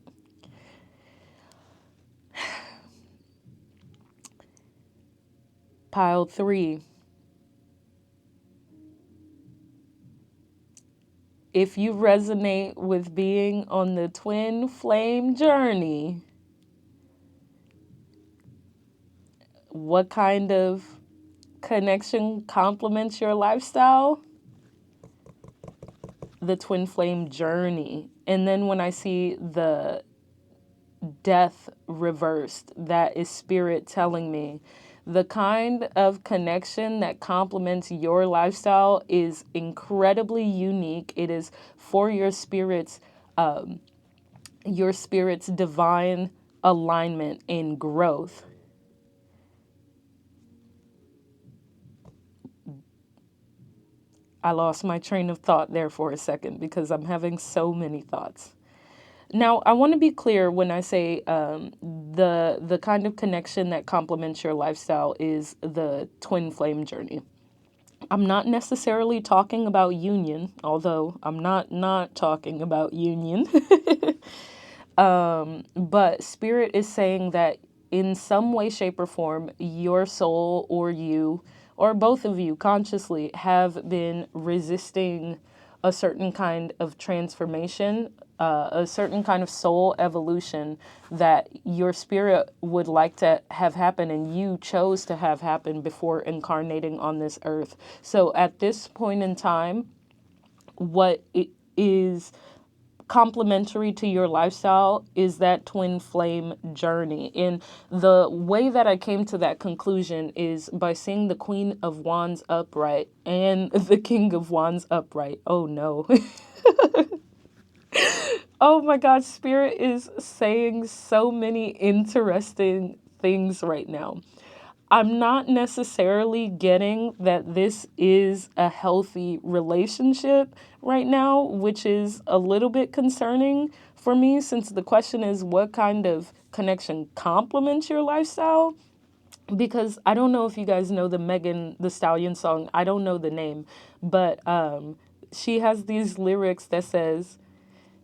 Pile 3. If you resonate with being on the twin flame journey, what kind of connection complements your lifestyle? The twin flame journey. And then when I see the death reversed, that is spirit telling me the kind of connection that complements your lifestyle is incredibly unique. It is for your spirit's divine alignment and growth. I lost my train of thought there for a second because I'm having so many thoughts. Now, I want to be clear when I say the kind of connection that complements your lifestyle is the twin flame journey. I'm not necessarily talking about union, although I'm not talking about union. But Spirit is saying that in some way, shape, or form, your soul or you, or both of you consciously have been resisting a certain kind of transformation, a certain kind of soul evolution that your spirit would like to have happen and you chose to have happen before incarnating on this earth. So at this point in time, what it is complementary to your lifestyle is that twin flame journey. And the way that I came to that conclusion is by seeing the Queen of Wands upright and the King of Wands upright. Oh no. Oh my God, Spirit is saying so many interesting things right now. I'm not necessarily getting that this is a healthy relationship right now, which is a little bit concerning for me, since the question is what kind of connection complements your lifestyle? Because I don't know if you guys know the Megan Thee Stallion song. I don't know the name, but she has these lyrics that says,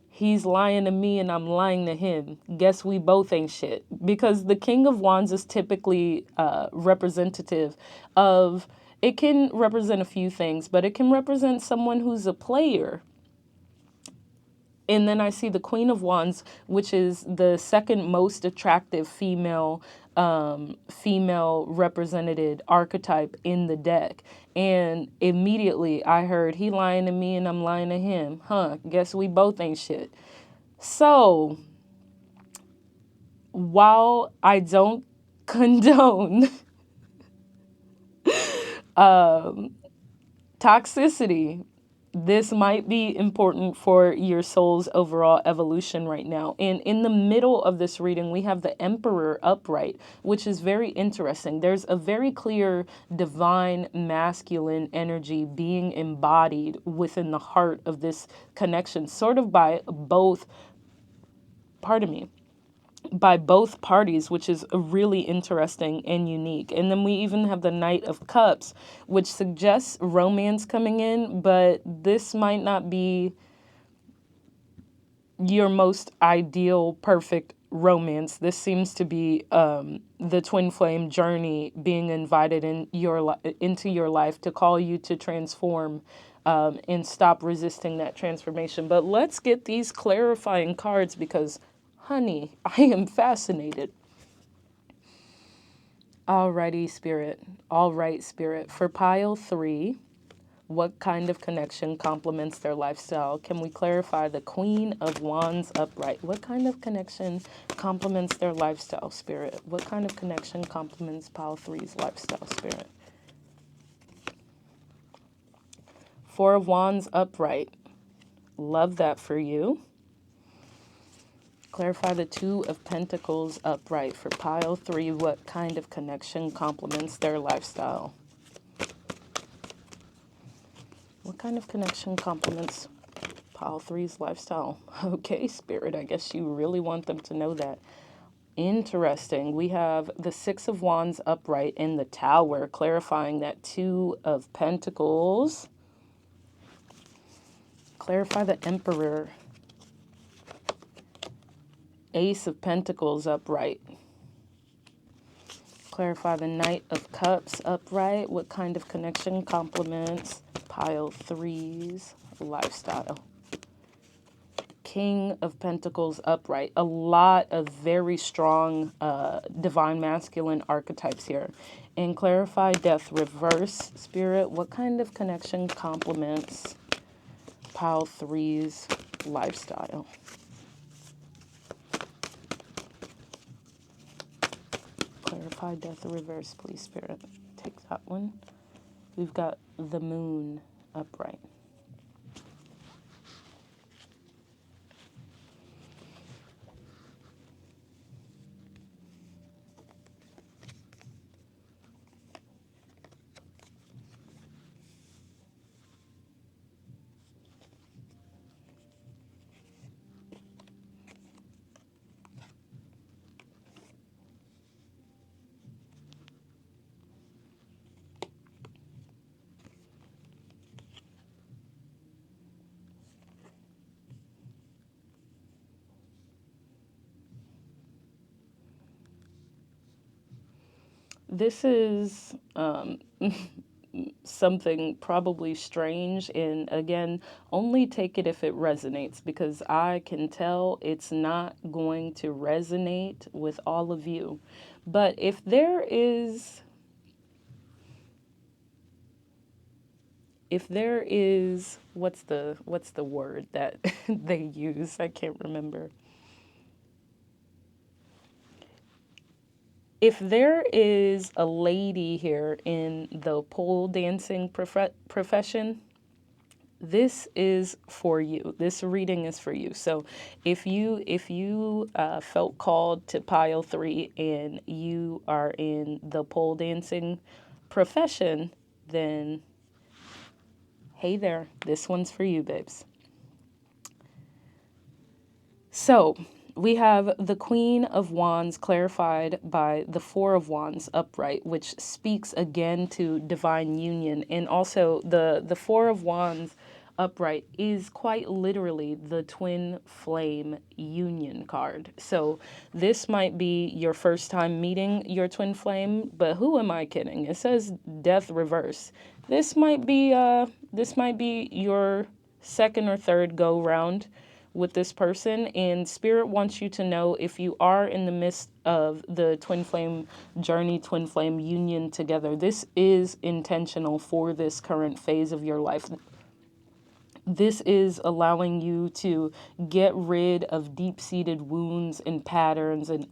"He's lying to me and I'm lying to him. Guess we both ain't shit." Because the King of Wands is typically representative of, it can represent a few things, but it can represent someone who's a player. And then I see the Queen of Wands, which is the second most attractive female represented archetype in the deck. And immediately I heard, he lying to me and I'm lying to him. Guess we both ain't shit. So while I don't condone toxicity, this might be important for your soul's overall evolution right now. And in the middle of this reading, we have the Emperor upright, which is very interesting. There's a very clear divine masculine energy being embodied within the heart of this connection, sort of by both, by both parties, which is really interesting and unique. And then we even have the Knight of Cups, which suggests romance coming in, but this might not be your most ideal, perfect romance. This seems to be the twin flame journey being invited into your life to call you to transform and stop resisting that transformation. But let's get these clarifying cards because, honey, I am fascinated. Alrighty, Spirit. All right, Spirit. For pile 3, what kind of connection complements their lifestyle? Can we clarify the Queen of Wands upright? What kind of connection complements their lifestyle, Spirit? What kind of connection complements pile 3's lifestyle, Spirit? Four of Wands upright. Love that for you. Clarify the Two of Pentacles upright for pile 3. What kind of connection complements their lifestyle? What kind of connection complements pile 3's lifestyle? Okay, Spirit, I guess you really want them to know that. Interesting. We have the Six of Wands upright in the Tower, clarifying that Two of Pentacles. Clarify the Emperor. Ace of Pentacles upright. Clarify the Knight of Cups upright. What kind of connection complements pile 3's lifestyle? King of Pentacles upright. A lot of very strong divine masculine archetypes here. And clarify Death reverse, Spirit. What kind of connection complements pile 3's lifestyle? Clarify Death reverse, please, Spirit. Take that one. We've got the Moon upright. This is something probably strange, and again, only take it if it resonates, because I can tell it's not going to resonate with all of you. But if there is what's the word that they use? I can't remember. If there is a lady here in the pole dancing profession, this is for you. This reading is for you. So if you felt called to pile 3 and you are in the pole dancing profession, then hey there, this one's for you, babes. So we have the Queen of Wands clarified by the Four of Wands upright, which speaks again to divine union. And also the Four of Wands upright is quite literally the twin flame union card. So this might be your first time meeting your twin flame, but who am I kidding? It says Death reverse. This might be your second or third go round with this person, and Spirit wants you to know, if you are in the midst of the twin flame journey, twin flame union together, this is intentional for this current phase of your life. This is allowing you to get rid of deep-seated wounds and patterns and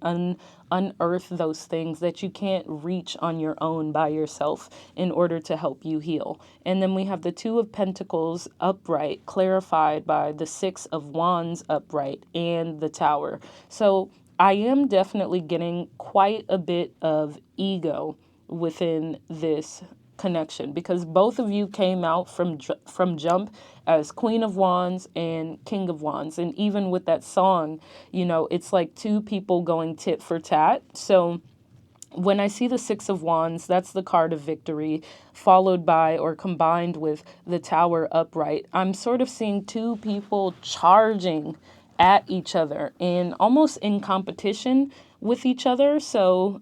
unearth those things that you can't reach on your own by yourself in order to help you heal. And then we have the Two of Pentacles upright, clarified by the Six of Wands upright and the Tower. So I am definitely getting quite a bit of ego within this connection, because both of you came out from jump as Queen of Wands and King of Wands. And even with that song, you know, it's like two people going tit for tat. So when I see the Six of Wands, that's the card of victory, followed by or combined with the Tower upright. I'm sort of seeing two people charging at each other and almost in competition with each other. So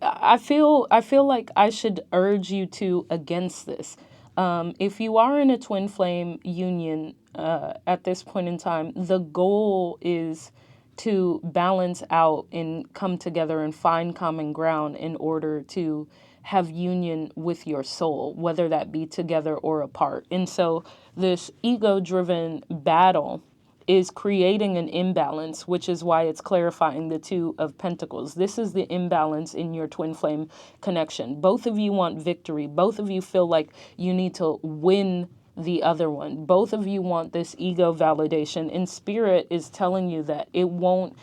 I feel like I should urge you to against this. If you are in a twin flame union at this point in time, the goal is to balance out and come together and find common ground in order to have union with your soul, whether that be together or apart. And so this ego-driven battle is creating an imbalance, which is why it's clarifying the Two of Pentacles. This is the imbalance in your twin flame connection. Both of you want victory. Both of you feel like you need to win the other one. Both of you want this ego validation, and spirit is telling you that it won't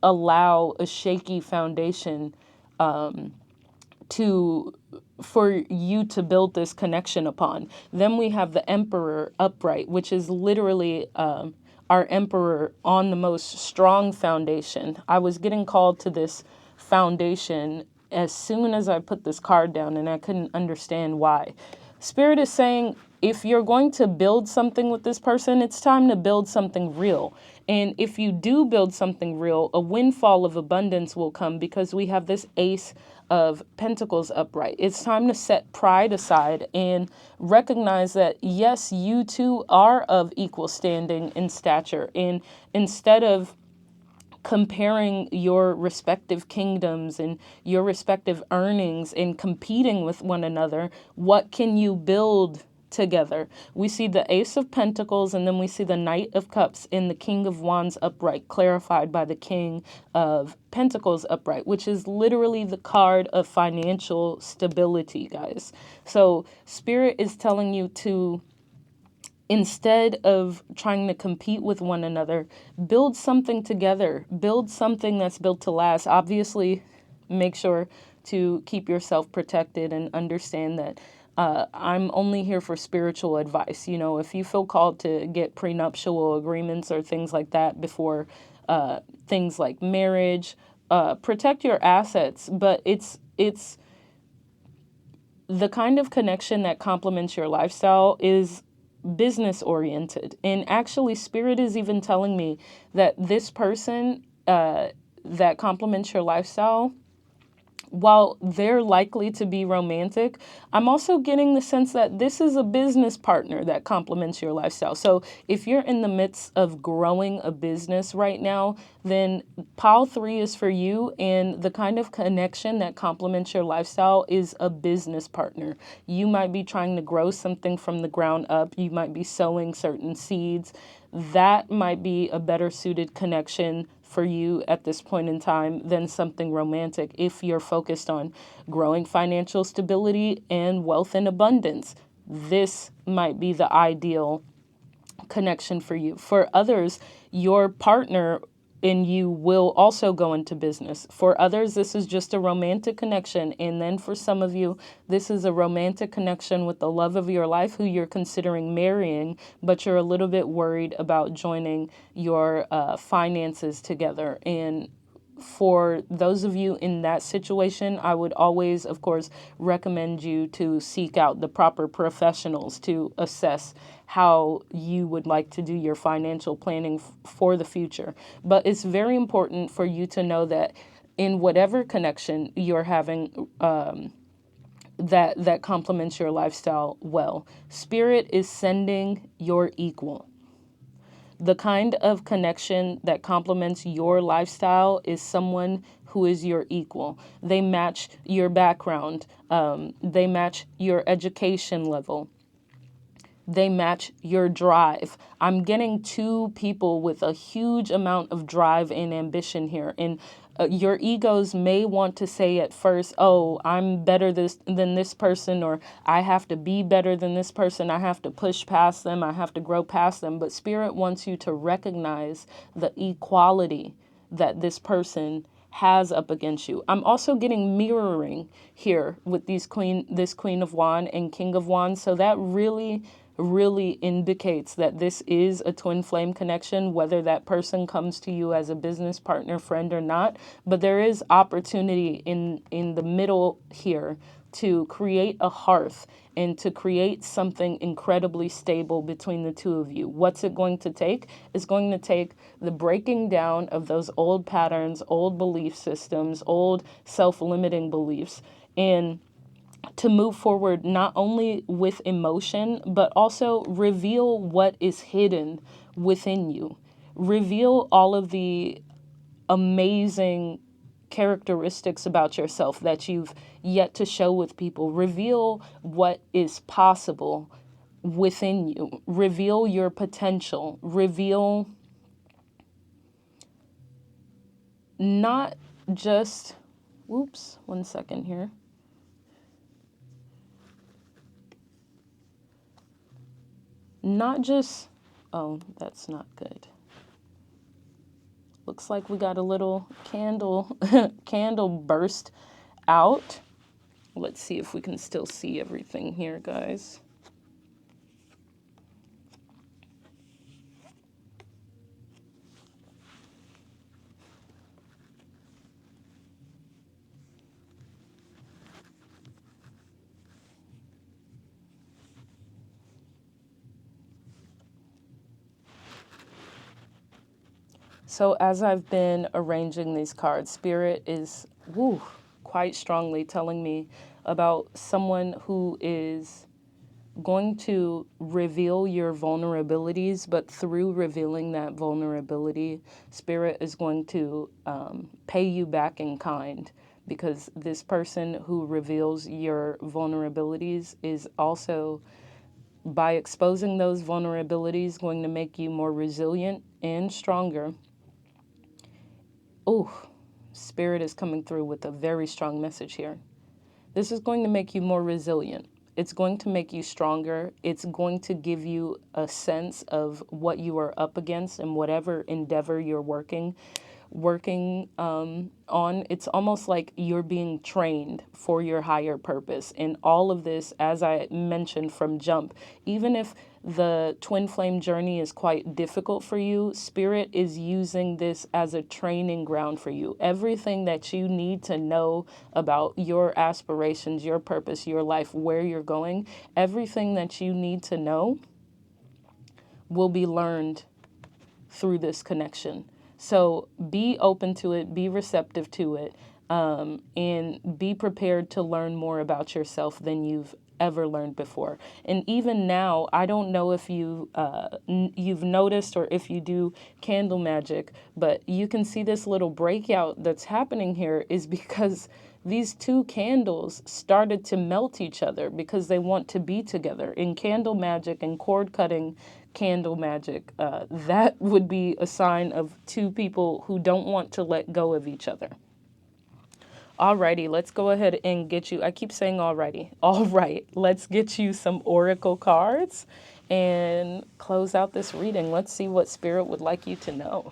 allow a shaky foundation for you to build this connection upon. Then we have the Emperor upright, which is literally our Emperor on the most strong foundation. I was getting called to this foundation as soon as I put this card down, and I couldn't understand why. Spirit is saying, if you're going to build something with this person, it's time to build something real. And if you do build something real, a windfall of abundance will come, because we have this Ace of Pentacles upright. It's time to set pride aside and recognize that, yes, you two are of equal standing in stature. And instead of comparing your respective kingdoms and your respective earnings and competing with one another, what can you build together? We see the Ace of Pentacles, and then we see the Knight of Cups and the King of Wands upright, clarified by the King of Pentacles upright, which is literally the card of financial stability, guys. So Spirit is telling you to, instead of trying to compete with one another, build something together. Build something that's built to last. Obviously, make sure to keep yourself protected and understand that I'm only here for spiritual advice. You know, if you feel called to get prenuptial agreements or things like that before things like marriage, protect your assets. But it's the kind of connection that complements your lifestyle is business oriented. And actually, Spirit is even telling me that this person that complements your lifestyle, while they're likely to be romantic, I'm also getting the sense that this is a business partner that complements your lifestyle. So if you're in the midst of growing a business right now, then pile 3 is for you. And the kind of connection that complements your lifestyle is a business partner. You might be trying to grow something from the ground up. You might be sowing certain seeds. That might be a better suited connection for you at this point in time than something romantic if you're focused on growing financial stability and wealth and abundance. This might be the ideal connection for you. For others, your partner and you will also go into business. For others, this is just a romantic connection. And then for some of you, this is a romantic connection with the love of your life who you're considering marrying, but you're a little bit worried about joining your finances together. And for those of you in that situation, I would always, of course, recommend you to seek out the proper professionals to assess how you would like to do your financial planning for the future. But it's very important for you to know that in whatever connection you're having, that complements your lifestyle well, Spirit is sending your equal. The kind of connection that complements your lifestyle is someone who is your equal. They match your background. They match your education level. They match your drive. I'm getting 2 people with a huge amount of drive and ambition here. And your egos may want to say at first, oh, I'm better than this person, or I have to be better than this person. I have to push past them. I have to grow past them. But Spirit wants you to recognize the equality that this person has up against you. I'm also getting mirroring here with this Queen of Wands and King of Wands. So that really indicates that this is a twin flame connection, whether that person comes to you as a business partner, friend, or not. But there is opportunity in the middle here to create a hearth and to create something incredibly stable between the two of you. What's it going to take? It's going to take the breaking down of those old patterns, old belief systems, old self-limiting beliefs, and to move forward not only with emotion, but also reveal what is hidden within you. Reveal all of the amazing characteristics about yourself that you've yet to show with people. Reveal what is possible within you. Reveal your potential. Reveal not just, whoops, 1 second here. Not just, oh, that's not good. Looks like we got a little candle candle burst out. Let's see if we can still see everything here, guys. So as I've been arranging these cards, Spirit is quite strongly telling me about someone who is going to reveal your vulnerabilities, but through revealing that vulnerability, Spirit is going to pay you back in kind, because this person who reveals your vulnerabilities is also, by exposing those vulnerabilities, going to make you more resilient and stronger. Oh, Spirit is coming through with a very strong message here. This is going to make you more resilient. It's going to make you stronger. It's going to give you a sense of what you are up against and whatever endeavor you're working on. It's almost like you're being trained for your higher purpose. And all of this, as I mentioned from jump, even if the twin flame journey is quite difficult for you, Spirit is using this as a training ground for you. Everything that you need to know about your aspirations, your purpose, your life, where you're going, everything that you need to know will be learned through this connection. So be open to it, be receptive to it, and be prepared to learn more about yourself than you've ever learned before. And even now, I don't know if you've noticed or if you do candle magic, but you can see this little breakout that's happening here is because these two candles started to melt each other because they want to be together. In candle magic and cord cutting candle magic, that would be a sign of two people who don't want to let go of each other. Alrighty, let's go ahead and get you, I keep saying alrighty. All right, let's get you some oracle cards and close out this reading. Let's see what Spirit would like you to know.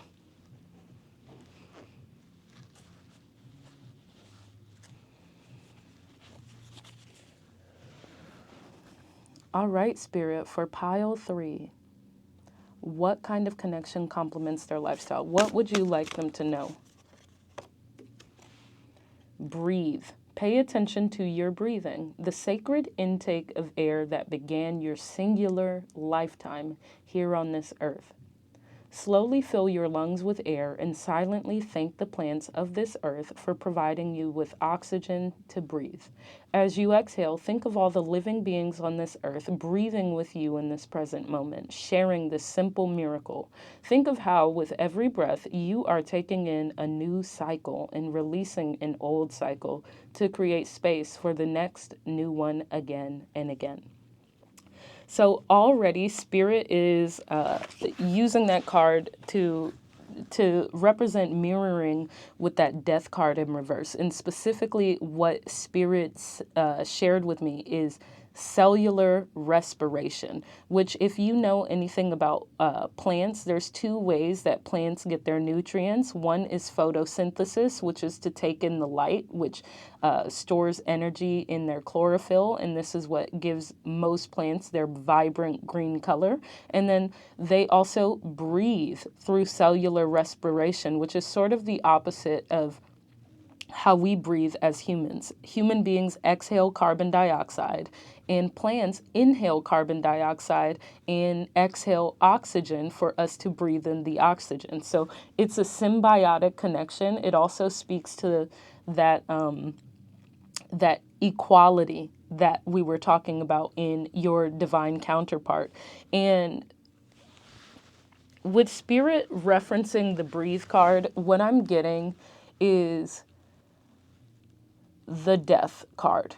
All right, Spirit, for pile 3, what kind of connection complements their lifestyle? What would you like them to know? Breathe. Pay attention to your breathing, the sacred intake of air that began your singular lifetime here on this earth. Slowly fill your lungs with air and silently thank the plants of this earth for providing you with oxygen to breathe. As you exhale, think of all the living beings on this earth breathing with you in this present moment, sharing this simple miracle. Think of how, with every breath, you are taking in a new cycle and releasing an old cycle to create space for the next new one again and again. So already Spirit is using that card to represent mirroring with that death card in reverse. And specifically what Spirit shared with me is cellular respiration, which, if you know anything about plants, there's 2 ways that plants get their nutrients. One is photosynthesis, which is to take in the light, which stores energy in their chlorophyll, and this is what gives most plants their vibrant green color. And then they also breathe through cellular respiration, which is sort of the opposite of how we breathe as humans. Human beings exhale carbon dioxide, and plants inhale carbon dioxide and exhale oxygen for us to breathe in the oxygen. So it's a symbiotic connection. It also speaks to that that equality that we were talking about in your divine counterpart. And with Spirit referencing the breathe card, what I'm getting is the death card,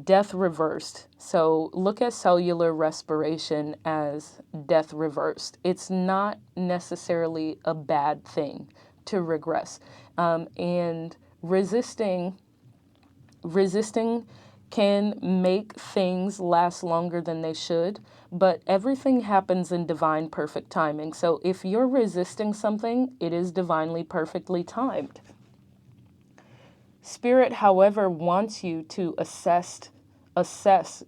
death reversed. So look at cellular respiration as death reversed. It's not necessarily a bad thing to regress. And resisting can make things last longer than they should, but everything happens in divine perfect timing. So if you're resisting something, it is divinely perfectly timed. Spirit, however, wants you to assess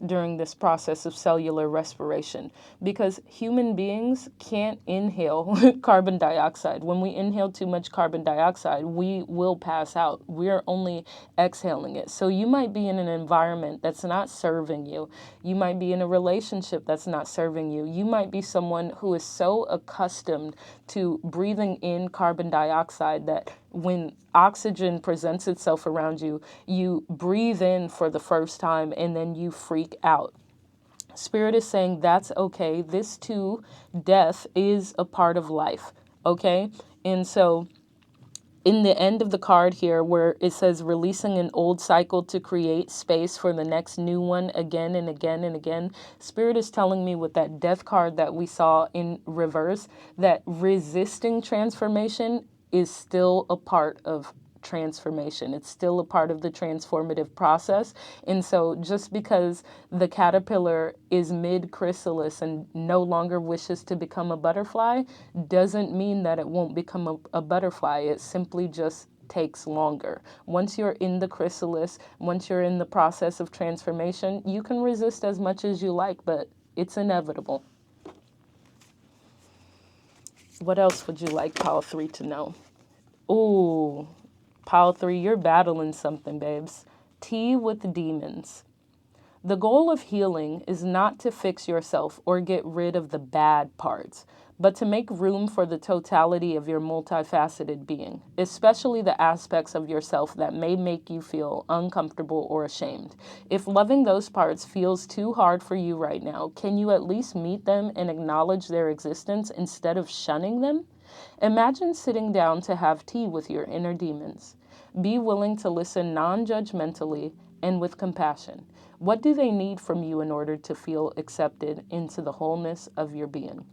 during this process of cellular respiration, because human beings can't inhale carbon dioxide. When we inhale too much carbon dioxide, we will pass out. We're only exhaling it. So you might be in an environment that's not serving you. You might be in a relationship that's not serving you. You might be someone who is so accustomed to breathing in carbon dioxide that when oxygen presents itself around you, you breathe in for the first time and then you freak out. Spirit is saying that's okay. This too, death is a part of life, okay? And so in the end of the card here, where it says releasing an old cycle to create space for the next new one again and again and again, Spirit is telling me with that death card that we saw in reverse, that resisting transformation is still a part of transformation. It's still a part of the transformative process. And so just because the caterpillar is mid-chrysalis and no longer wishes to become a butterfly doesn't mean that it won't become a butterfly. It simply just takes longer. Once you're in the chrysalis, once you're in the process of transformation, you can resist as much as you like, but it's inevitable. What else would you like Pile 3 to know? Ooh, Pile 3, you're battling something, babes. Tea with demons. The goal of healing is not to fix yourself or get rid of the bad parts, but to make room for the totality of your multifaceted being, especially the aspects of yourself that may make you feel uncomfortable or ashamed. If loving those parts feels too hard for you right now, can you at least meet them and acknowledge their existence instead of shunning them? Imagine sitting down to have tea with your inner demons. Be willing to listen non-judgmentally and with compassion. What do they need from you in order to feel accepted into the wholeness of your being?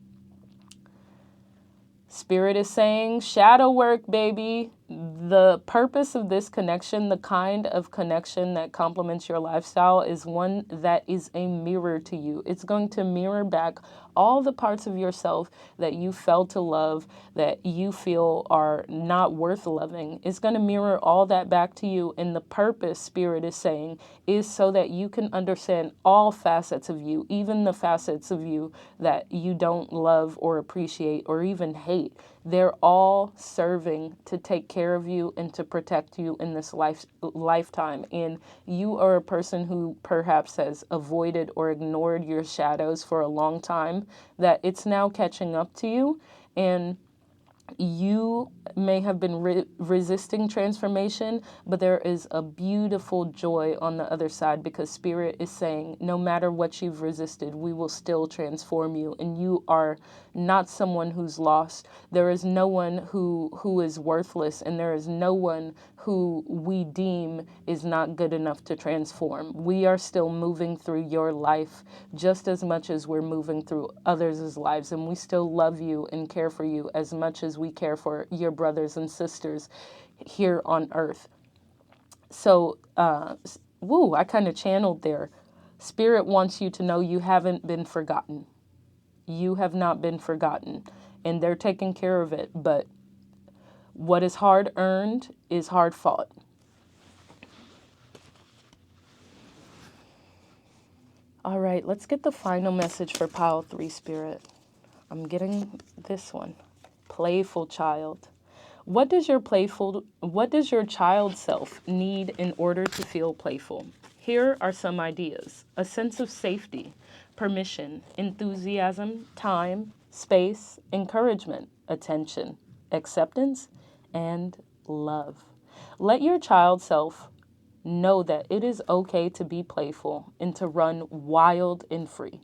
Spirit is saying, shadow work, baby. The purpose of this connection, the kind of connection that complements your lifestyle, is one that is a mirror to you. It's going to mirror back all the parts of yourself that you fail to love, that you feel are not worth loving. It's going to mirror all that back to you. And the purpose, Spirit is saying, is so that you can understand all facets of you, even the facets of you that you don't love or appreciate or even hate. They're all serving to take care of you and to protect you in this lifetime. And you are a person who perhaps has avoided or ignored your shadows for a long time, that it's now catching up to you. And you may have been resisting transformation, but there is a beautiful joy on the other side, because Spirit is saying, no matter what you've resisted, we will still transform you. And you are not someone who's lost. There is no one who is worthless, and there is no one who we deem is not good enough to transform. We are still moving through your life just as much as we're moving through others' lives, and we still love you and care for you as much as we care for your brothers and sisters here on earth. So, I kind of channeled there. Spirit wants you to know you haven't been forgotten. You have not been forgotten, and they're taking care of it, but what is hard earned is hard fought. All right, let's get the final message for Pile 3, Spirit. I'm getting this one. Playful child. What does your child self need in order to feel playful? Here are some ideas. A sense of safety, permission, enthusiasm, time, space, encouragement, attention, acceptance, and love. Let your child self know that it is okay to be playful and to run wild and free.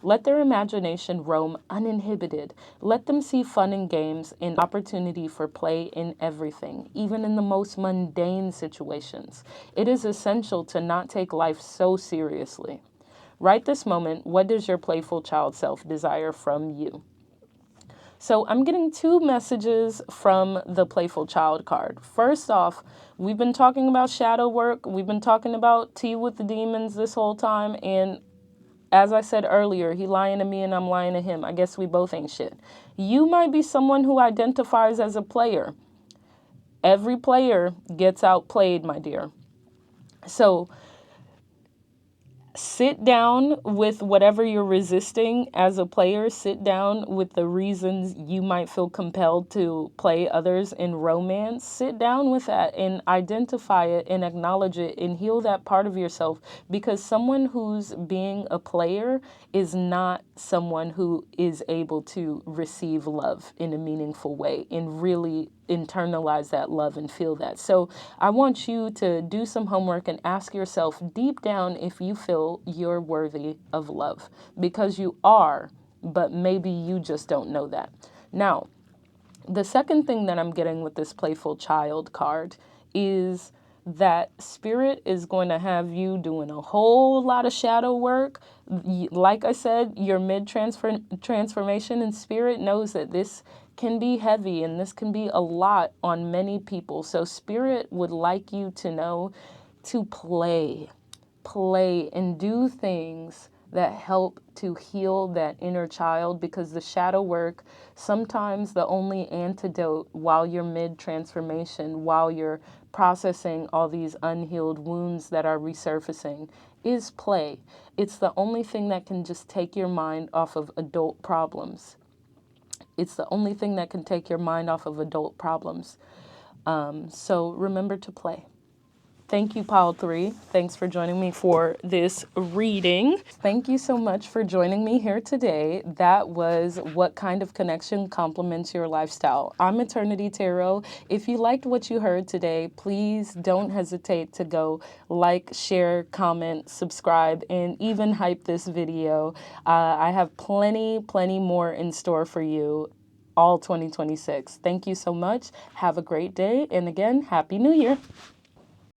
Let their imagination roam uninhibited. Let them see fun in games and opportunity for play in everything, even in the most mundane situations. It is essential to not take life so seriously. Right this moment, what does your playful child self desire from you? So I'm getting two messages from the Playful Child card. First off, we've been talking about shadow work. We've been talking about tea with the demons this whole time. And as I said earlier, he lying to me and I'm lying to him. I guess we both ain't shit. You might be someone who identifies as a player. Every player gets outplayed, my dear. So sit down with whatever you're resisting as a player. Sit down with the reasons you might feel compelled to play others in romance. Sit down with that and identify it and acknowledge it and heal that part of yourself, because someone who's being a player is not someone who is able to receive love in a meaningful way and really internalize that love and feel that. So I want you to do some homework and ask yourself deep down if you feel you're worthy of love, because you are, but maybe you just don't know that. Now, the second thing that I'm getting with this Playful Child card is that Spirit is going to have you doing a whole lot of shadow work. Like I said, your transformation, and Spirit knows that this can be heavy and this can be a lot on many people. So Spirit would like you to know to play and do things that help to heal that inner child, because the shadow work, sometimes the only antidote while you're mid-transformation, while you're processing all these unhealed wounds that are resurfacing, is play. It's the only thing that can just take your mind off of adult problems. It's the only thing that can take your mind off of adult problems. So remember to play. Thank you, Pile 3. Thanks for joining me for this reading. Thank you so much for joining me here today. That was What Kind of Connection Complements Your Lifestyle. I'm Eternity Tarot. If you liked what you heard today, please don't hesitate to go like, share, comment, subscribe, and even hype this video. I have plenty more in store for you all 2026. Thank you so much. Have a great day. And again, Happy New Year.